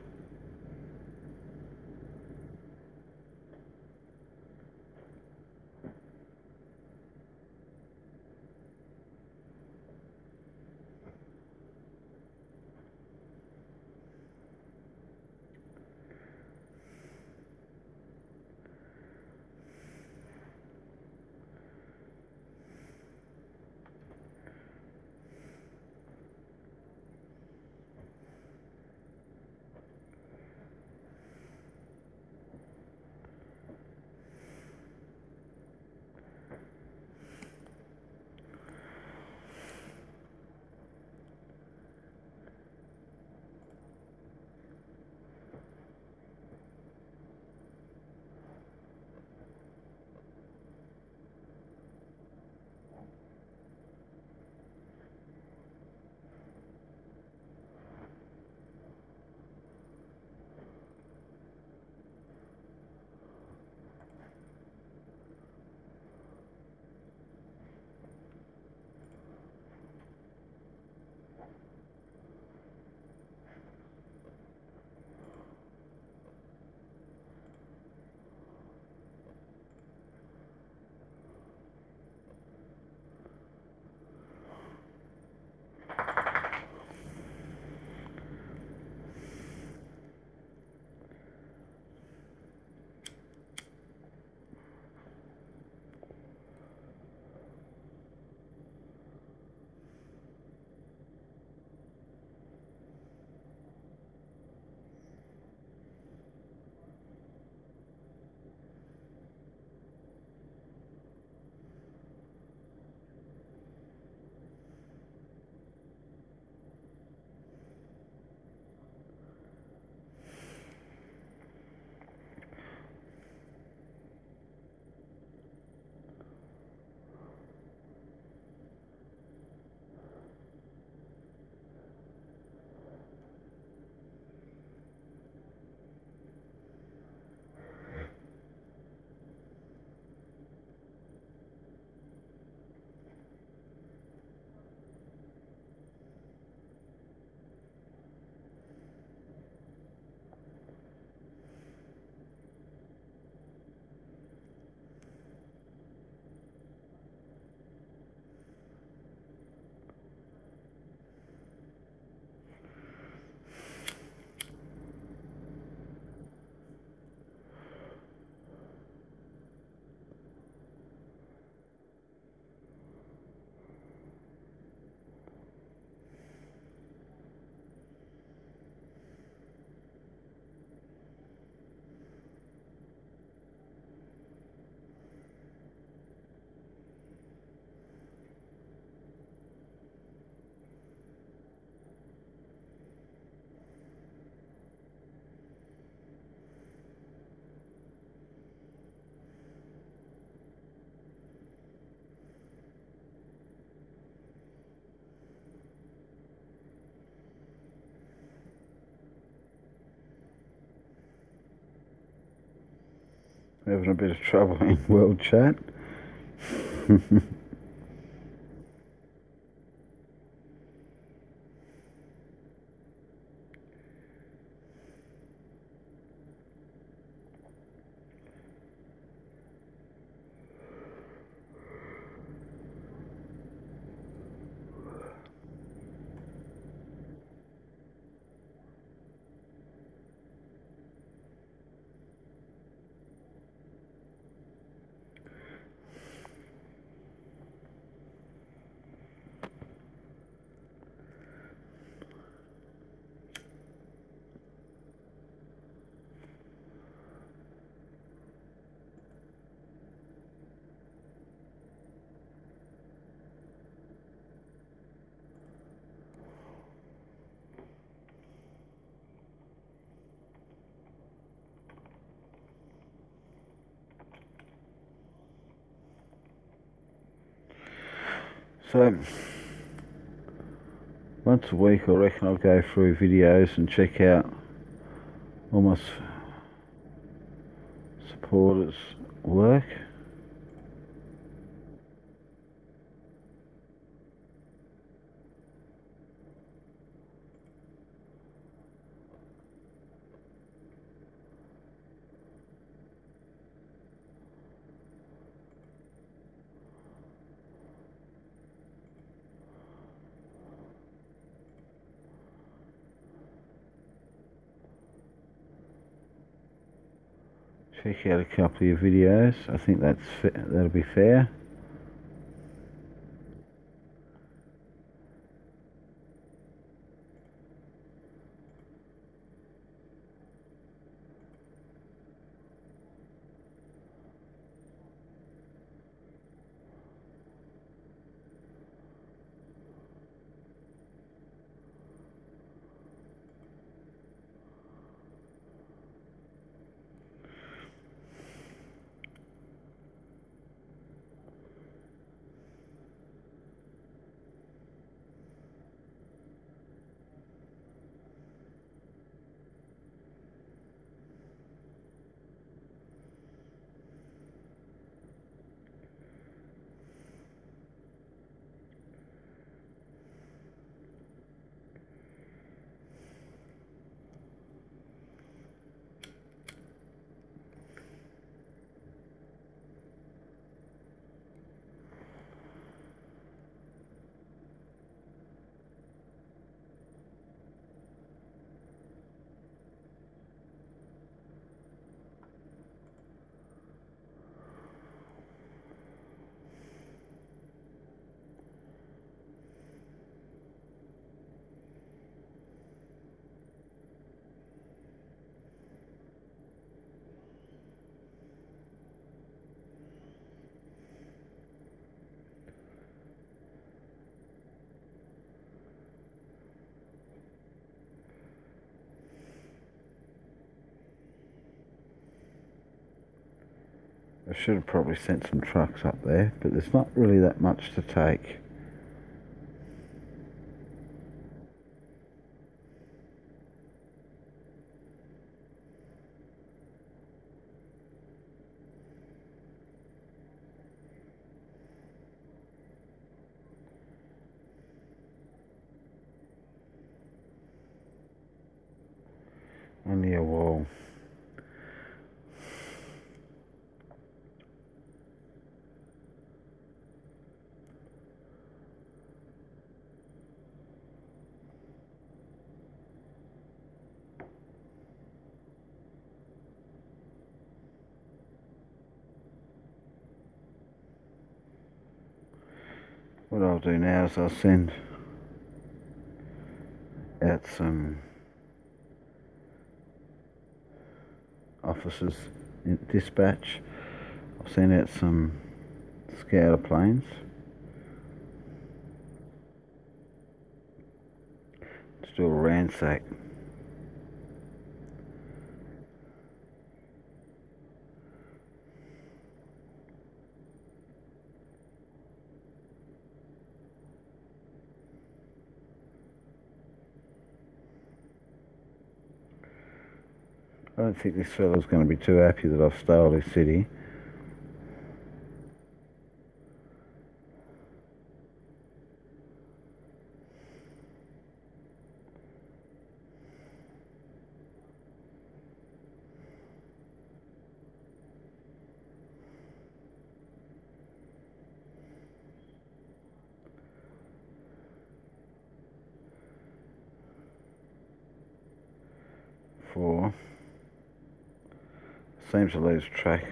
Having a bit of trouble in world chat. So, once a week I reckon I'll go through videos and check out all my supporters' work. Check out a couple of your videos. I think that'll be fair. I should have probably sent some trucks up there, but there's not really that much to take. Only a wall. What I'll do now is I'll send out some officers in dispatch. I'll send out some scouter planes to do a ransack. I don't think this fella's going to be too happy that I've stole his city. Four. Seems to lose track.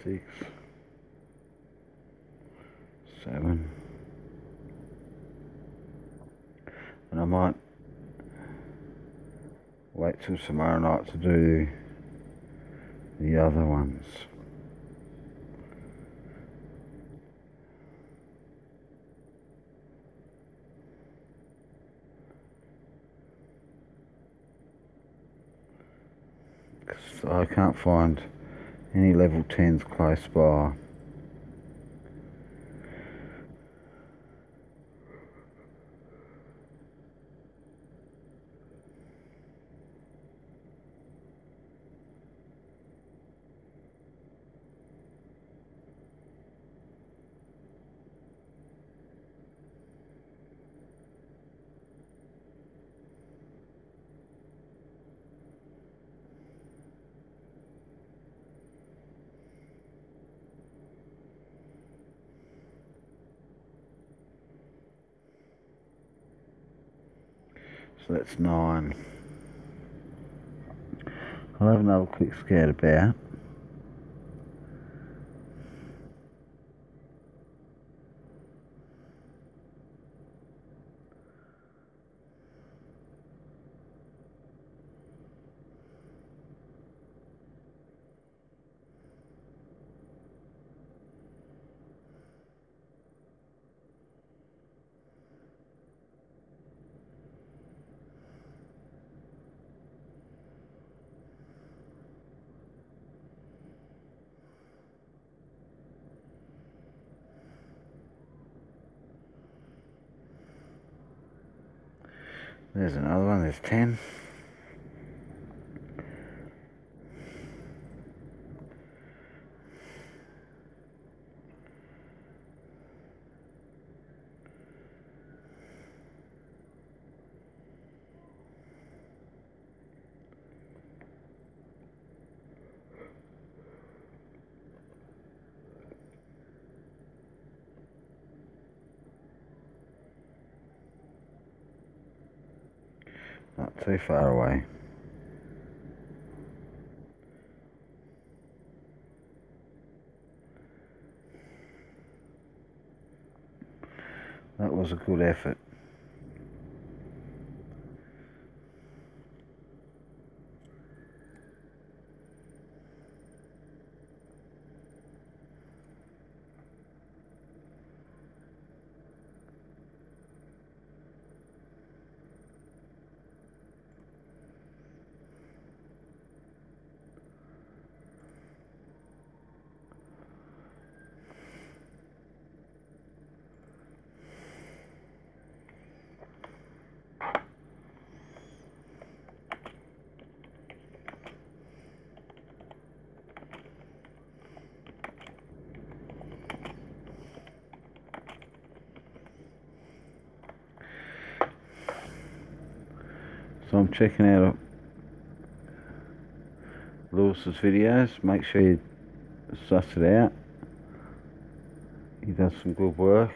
Six, 7, and I might wait till tomorrow night to do the other ones. Because I can't find any level 10s close by. So that's 9. I'll have another quick scout about. There's another one, there's 10. Not too far away. That was a good effort. So I'm checking out Lewis's videos. Make sure you suss it out. He does some good work.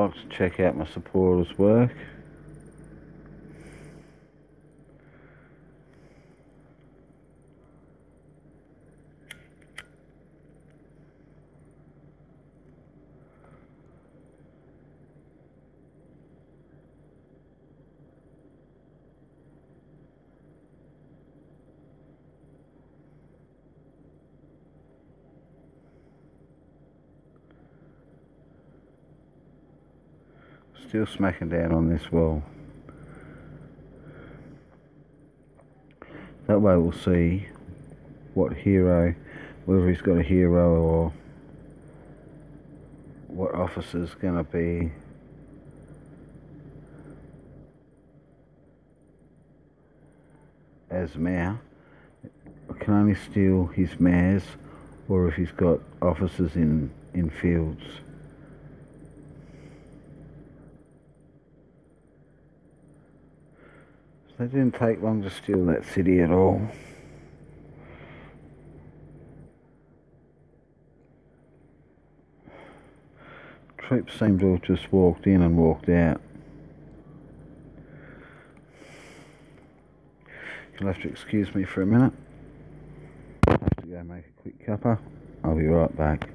like to check out my supporters' work. Still smacking down on this wall. That way we'll see what hero, whether he's got a hero or what officer's going to be as mare. I can only steal his mares or if he's got officers in fields. So it didn't take long to steal that city at all. Troops seem to have just walked in and walked out. You'll have to excuse me for a minute. I have to go make a quick cuppa. I'll be right back.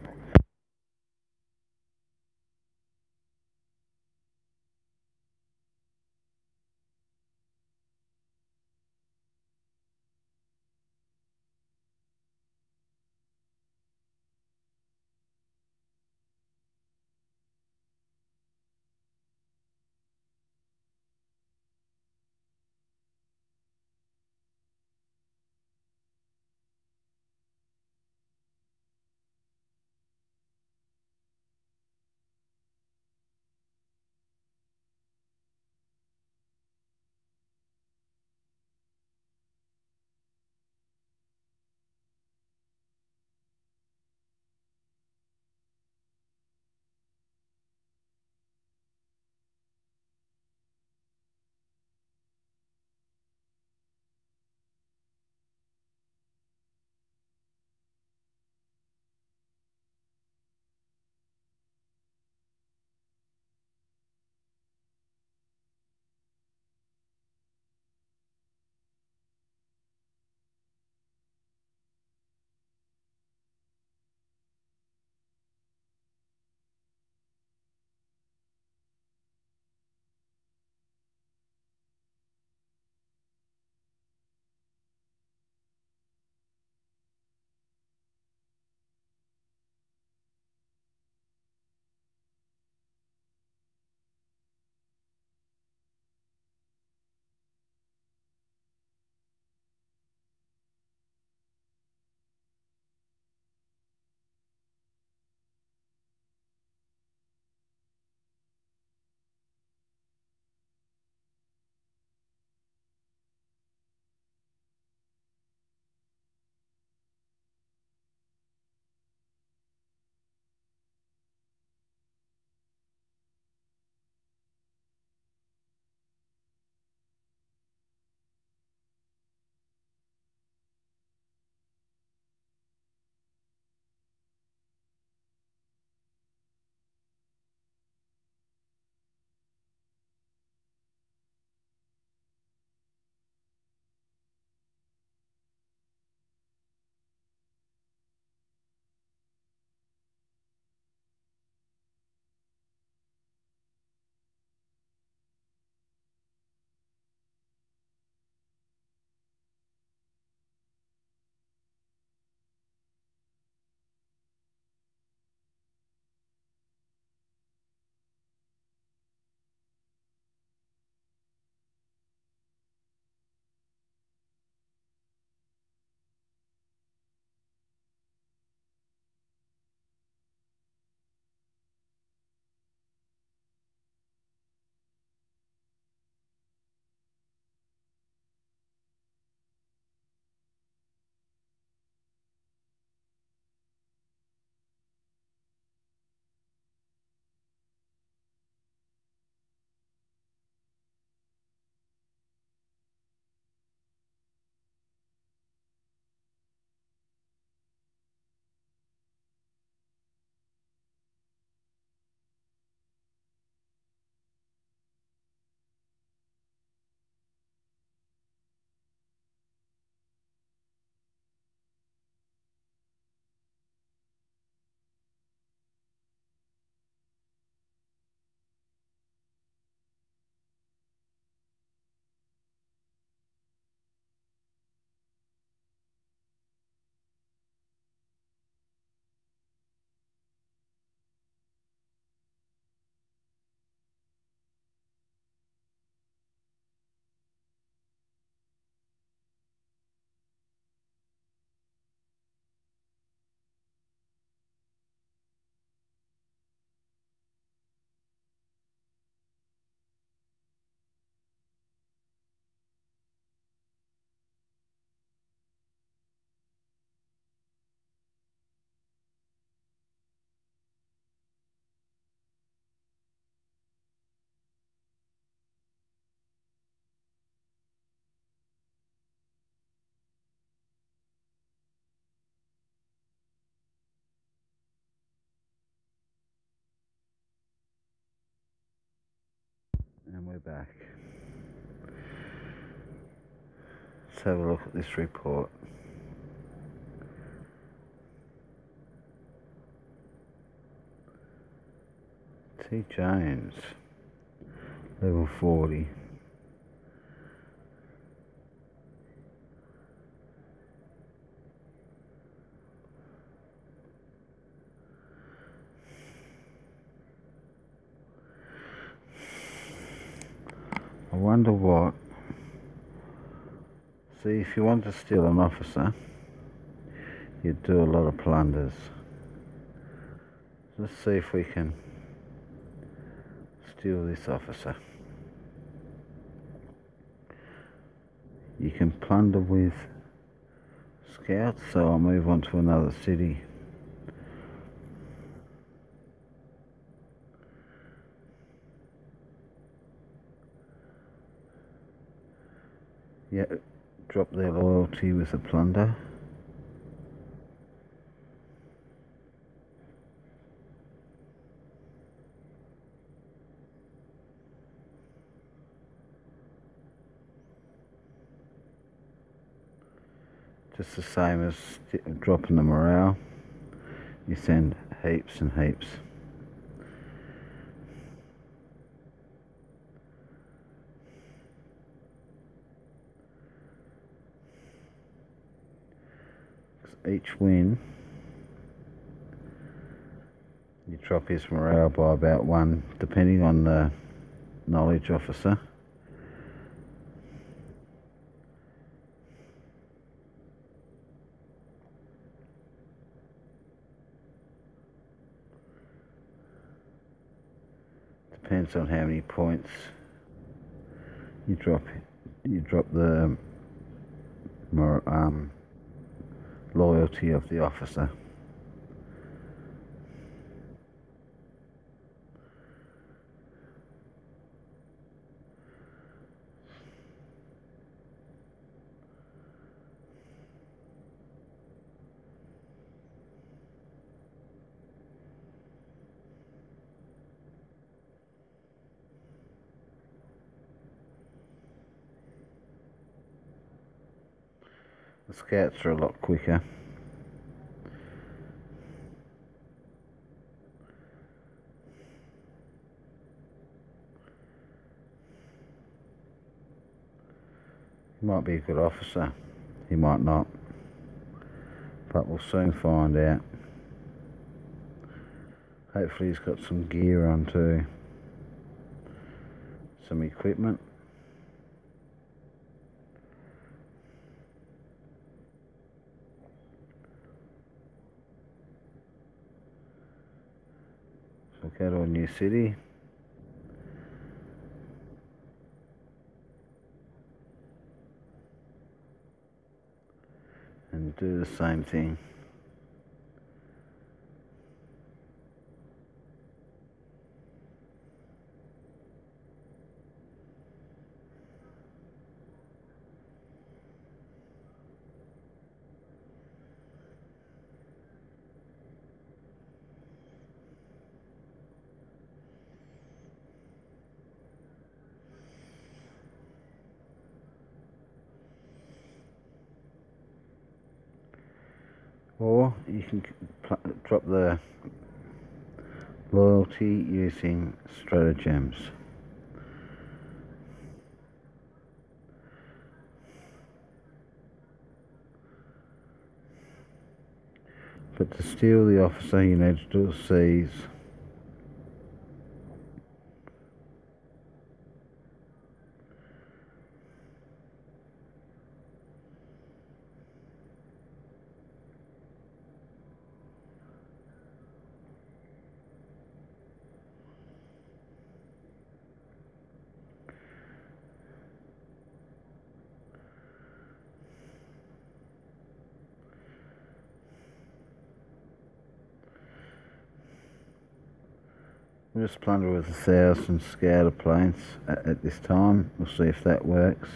we're back. Let's have a look at this report. T. Jones, level 40. I wonder what. See, if you want to steal an officer, you'd do a lot of plunders. Let's see if we can steal this officer. You can plunder with scouts, so I'll move on to another city. Yeah, drop their loyalty with a plunder. Just the same as dropping the morale, you send heaps and heaps. Each win, you drop his morale by about 1, depending on the knowledge officer. Depends on how many points you drop. You drop the loyalty of the officer. The scouts are a lot quicker. He might be a good officer, he might not, but we'll soon find out. Hopefully he's got some gear on too, some equipment. So go to a new city. And do the same thing. Or you can drop the loyalty using stratagems. But to steal the officer, you need to do a seize. We'll just plunder with 1,000 scouter planes at this time. We'll see if that works.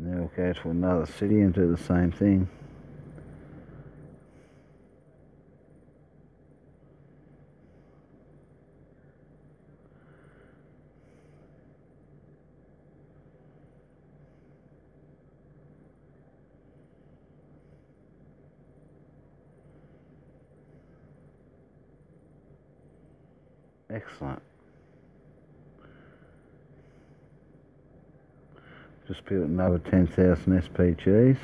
Now we'll go to another city and do the same thing. Excellent. Just built another 10,000 SPGs.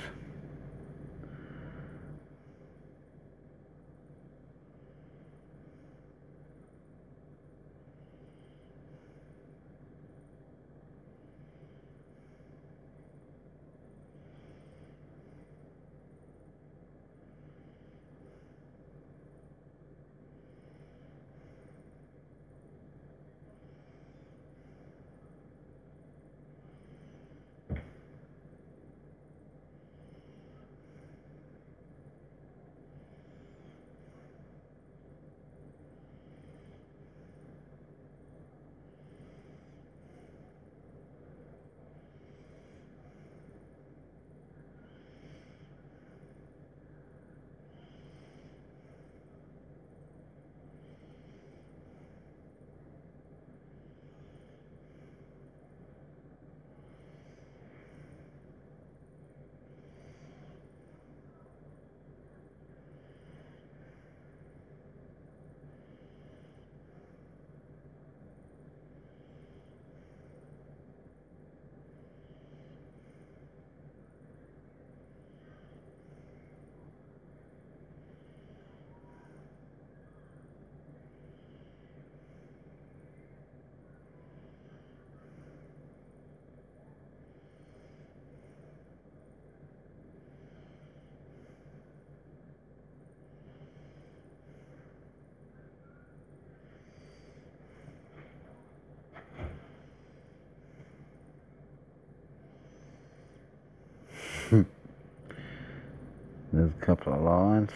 There's a couple of lines.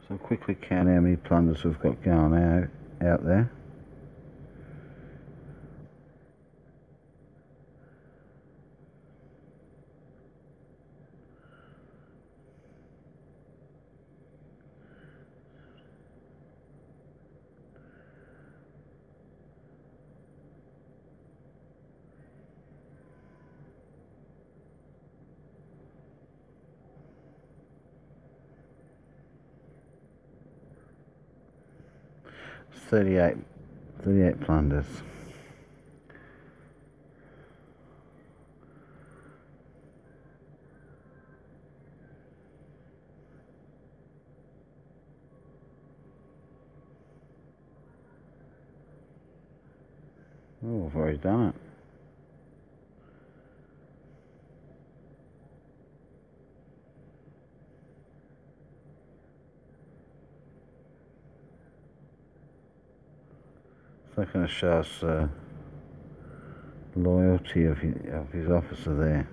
So I'll quickly count how many plunders we've got going out there. Thirty-eight plunders. Oh, I've already done it. It's not going to show us loyalty of his officer there.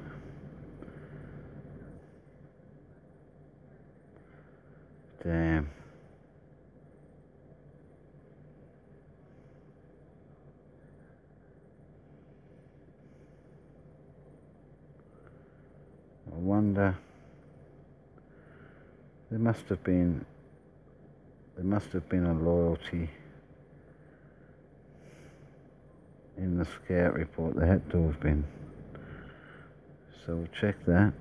Damn. I wonder. There must have been a loyalty in the scout report. There had to have been. So we'll check that.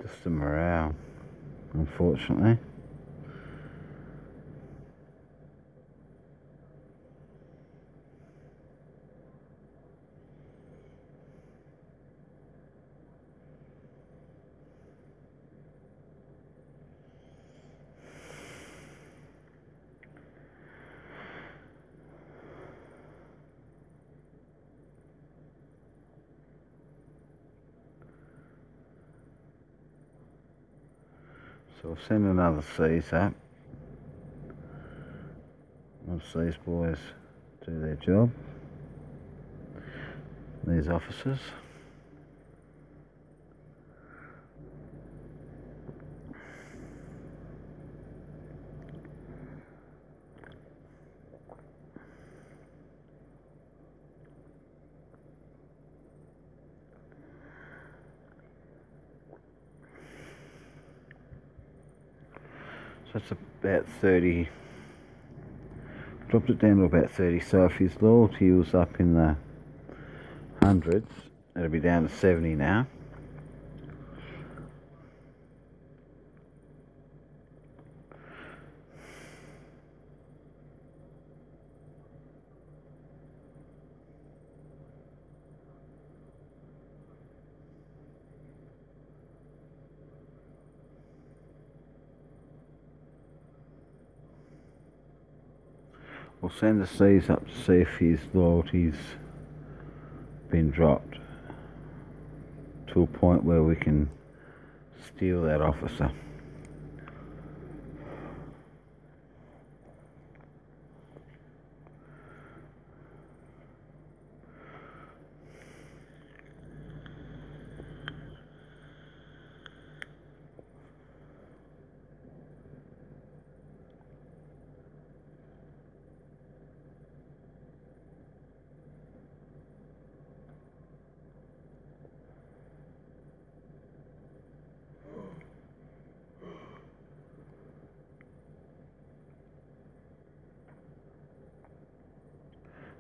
Just the morale, unfortunately. So we'll send another seize up once these boys do their job, these officers. So it's about 30, dropped it down to about 30, so if his loyalty was up in the hundreds, it'll be down to 70 now. We'll send the C's up to see if his loyalty's been dropped to a point where we can steal that officer.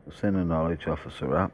We'll send a knowledge officer up.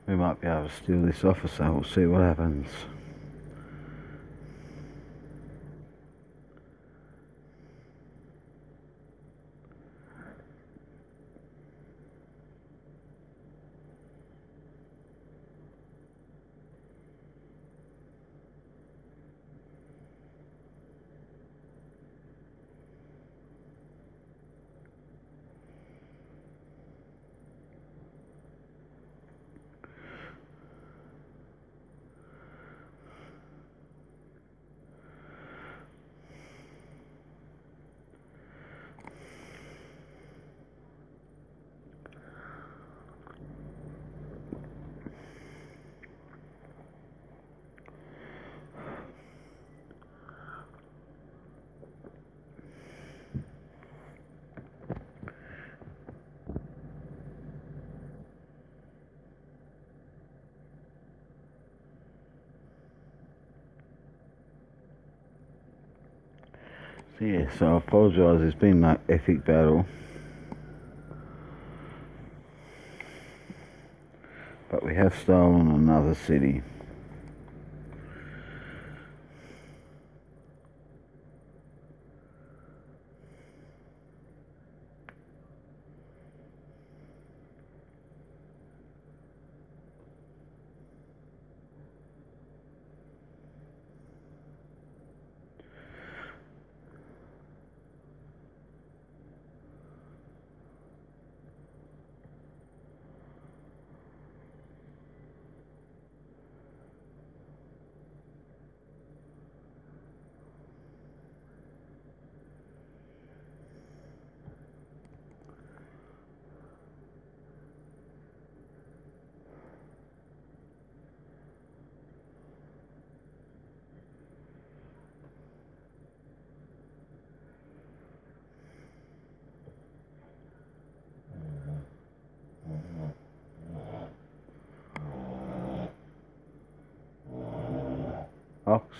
We might be able to steal this officer. We'll see what happens. Yeah, so I apologise, it's been an epic battle. But we have stolen another city. ox.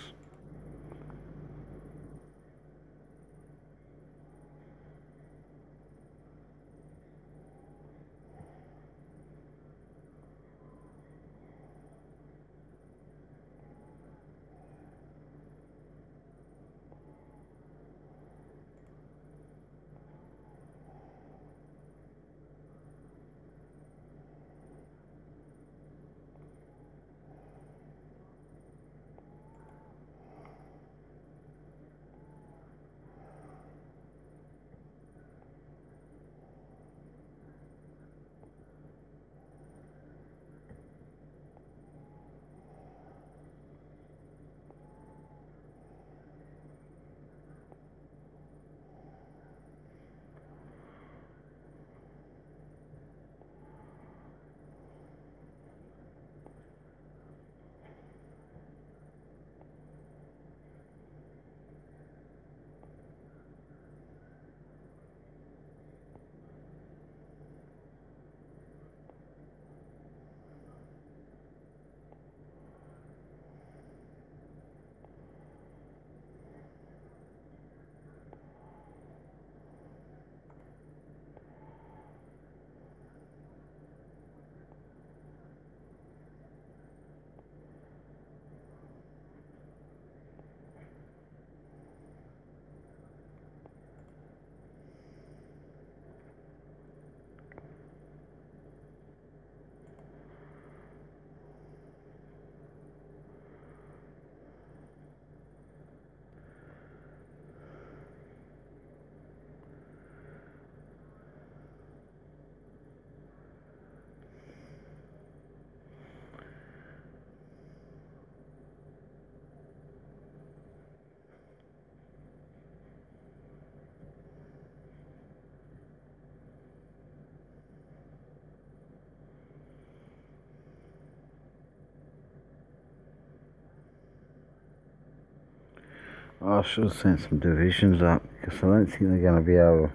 I should have sent some divisions up because I don't think they're going to be able,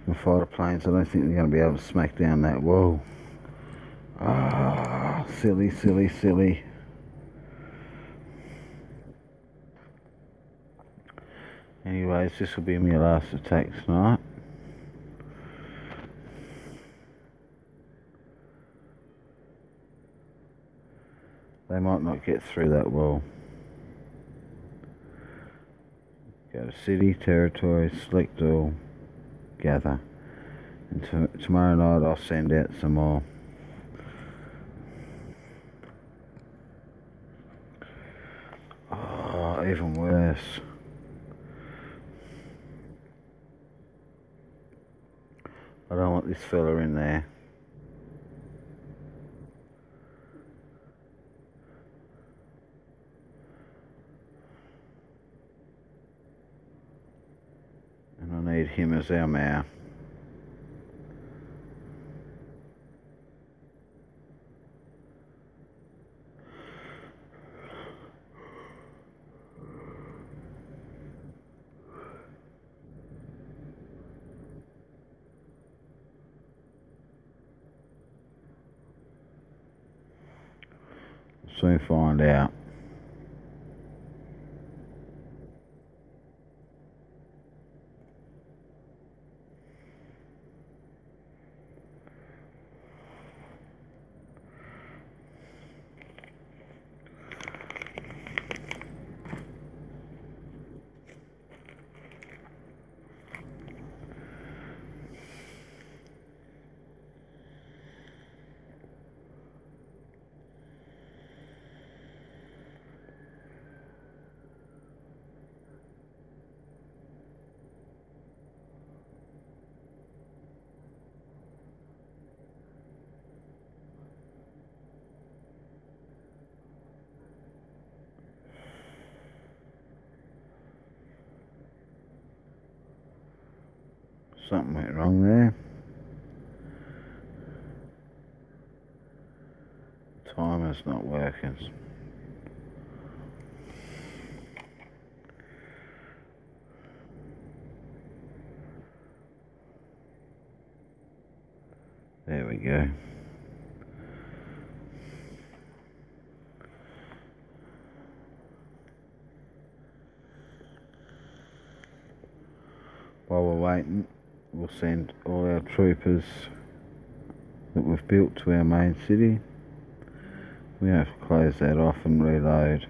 the fighter planes, I don't think they're going to be able to smack down that wall. Ah, silly, silly, silly. Anyways, this will be my last attack tonight. They might not get through that wall. Go to city, territory, select all, gather. And tomorrow night I'll send out some more. Oh, even worse. I don't want this fella in there. And I need him as our mayor. Soon find out. Something went wrong there. Timer's not working. There we go. While we're waiting, we'll send all our troopers that we've built to our main city. We have to close that off and reload.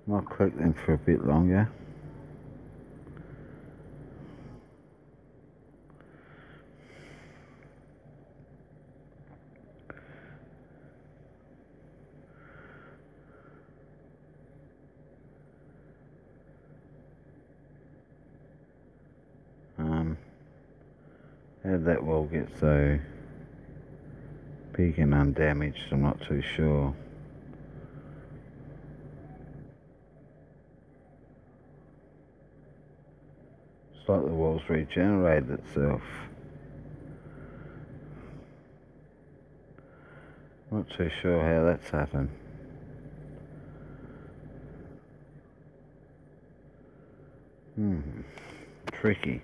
Might collect them for a bit longer. How did that wall get so big and undamaged? I'm not too sure. It's like the wall's regenerated itself. Not too sure how that's happened. Tricky.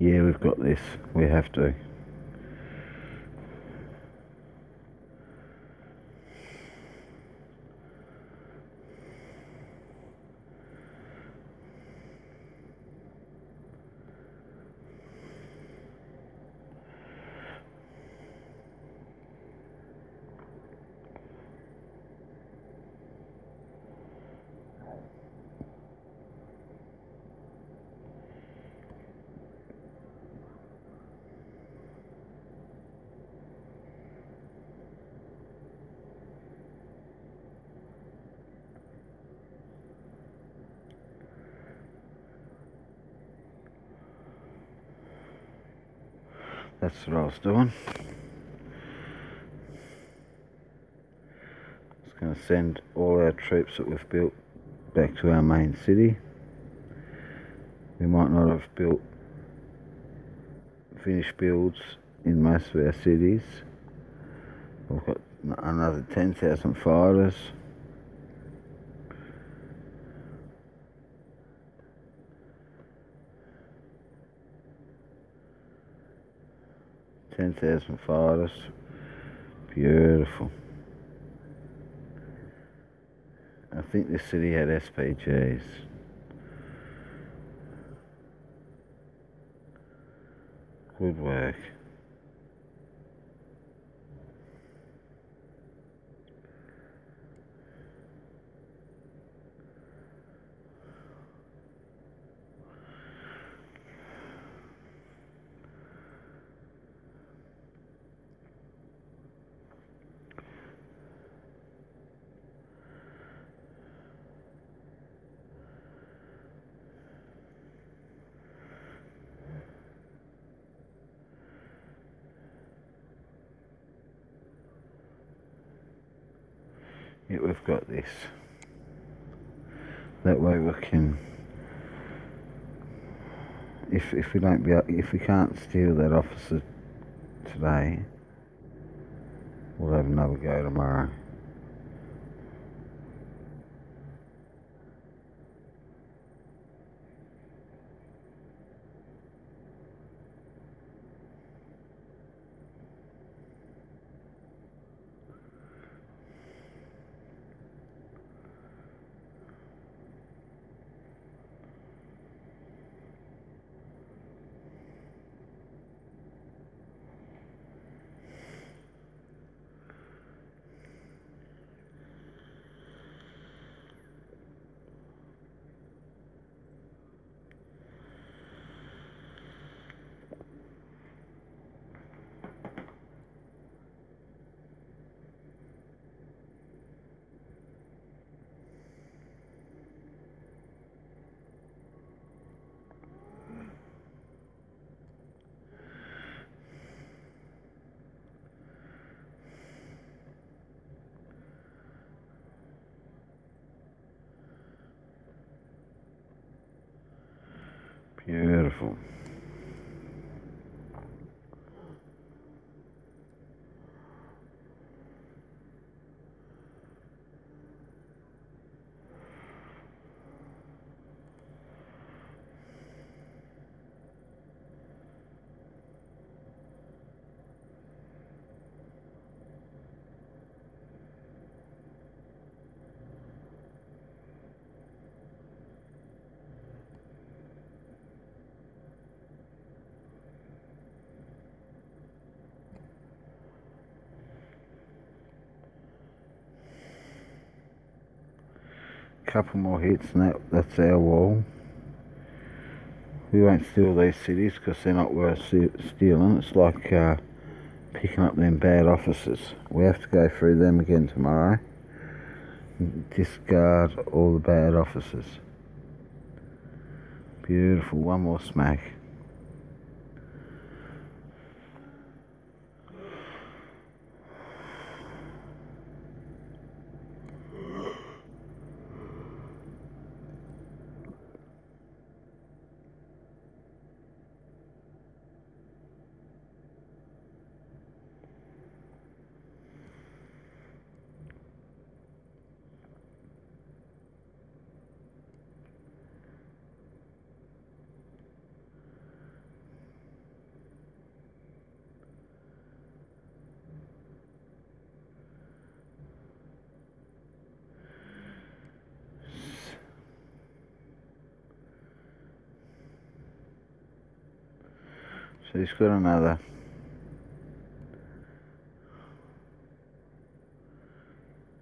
Yeah, we've got this. We have to. That's what I was doing. to send all our troops that we've built back to our main city. We might not have built finished builds in most of our cities. We've got another 10,000 fighters. Beautiful. I think this city had SPGs. Good work. Yeah, we've got this. That way we can, if we can't steal that officer today, we'll have another go tomorrow. Beautiful. Couple more hits and that's our wall. We won't steal these cities because they're not worth stealing. It's like picking up them bad officers. We have to go through them again tomorrow. Discard all the bad officers. Beautiful, one more smack. So he's got another.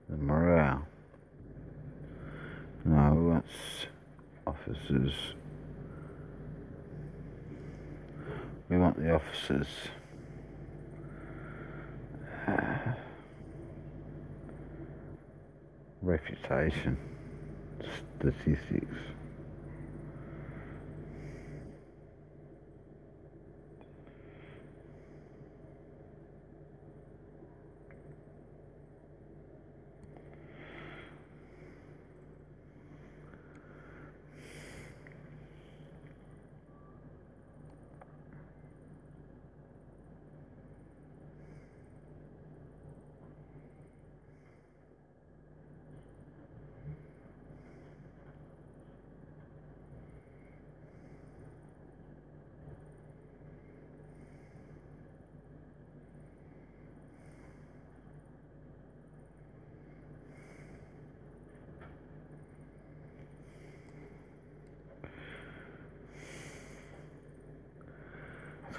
The morale. No, we want officers. We want the officers. Reputation. Statistics.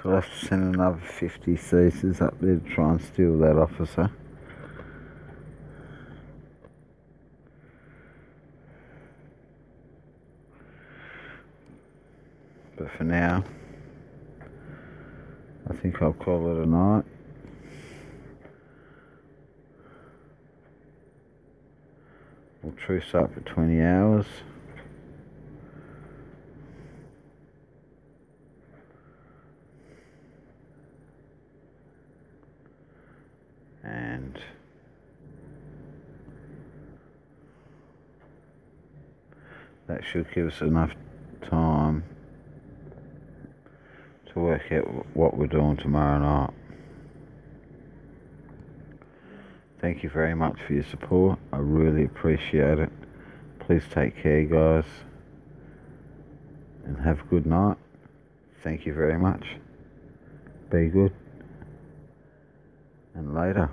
So I'll have to send another 50 Caesars up there to try and steal that officer. But for now, I think I'll call it a night. We'll truce up for 20 hours. And that should give us enough time to work out what we're doing tomorrow night. Thank you very much for your support. I really appreciate it. Please take care, guys, and have a good night. Thank you very much. Be good, and later.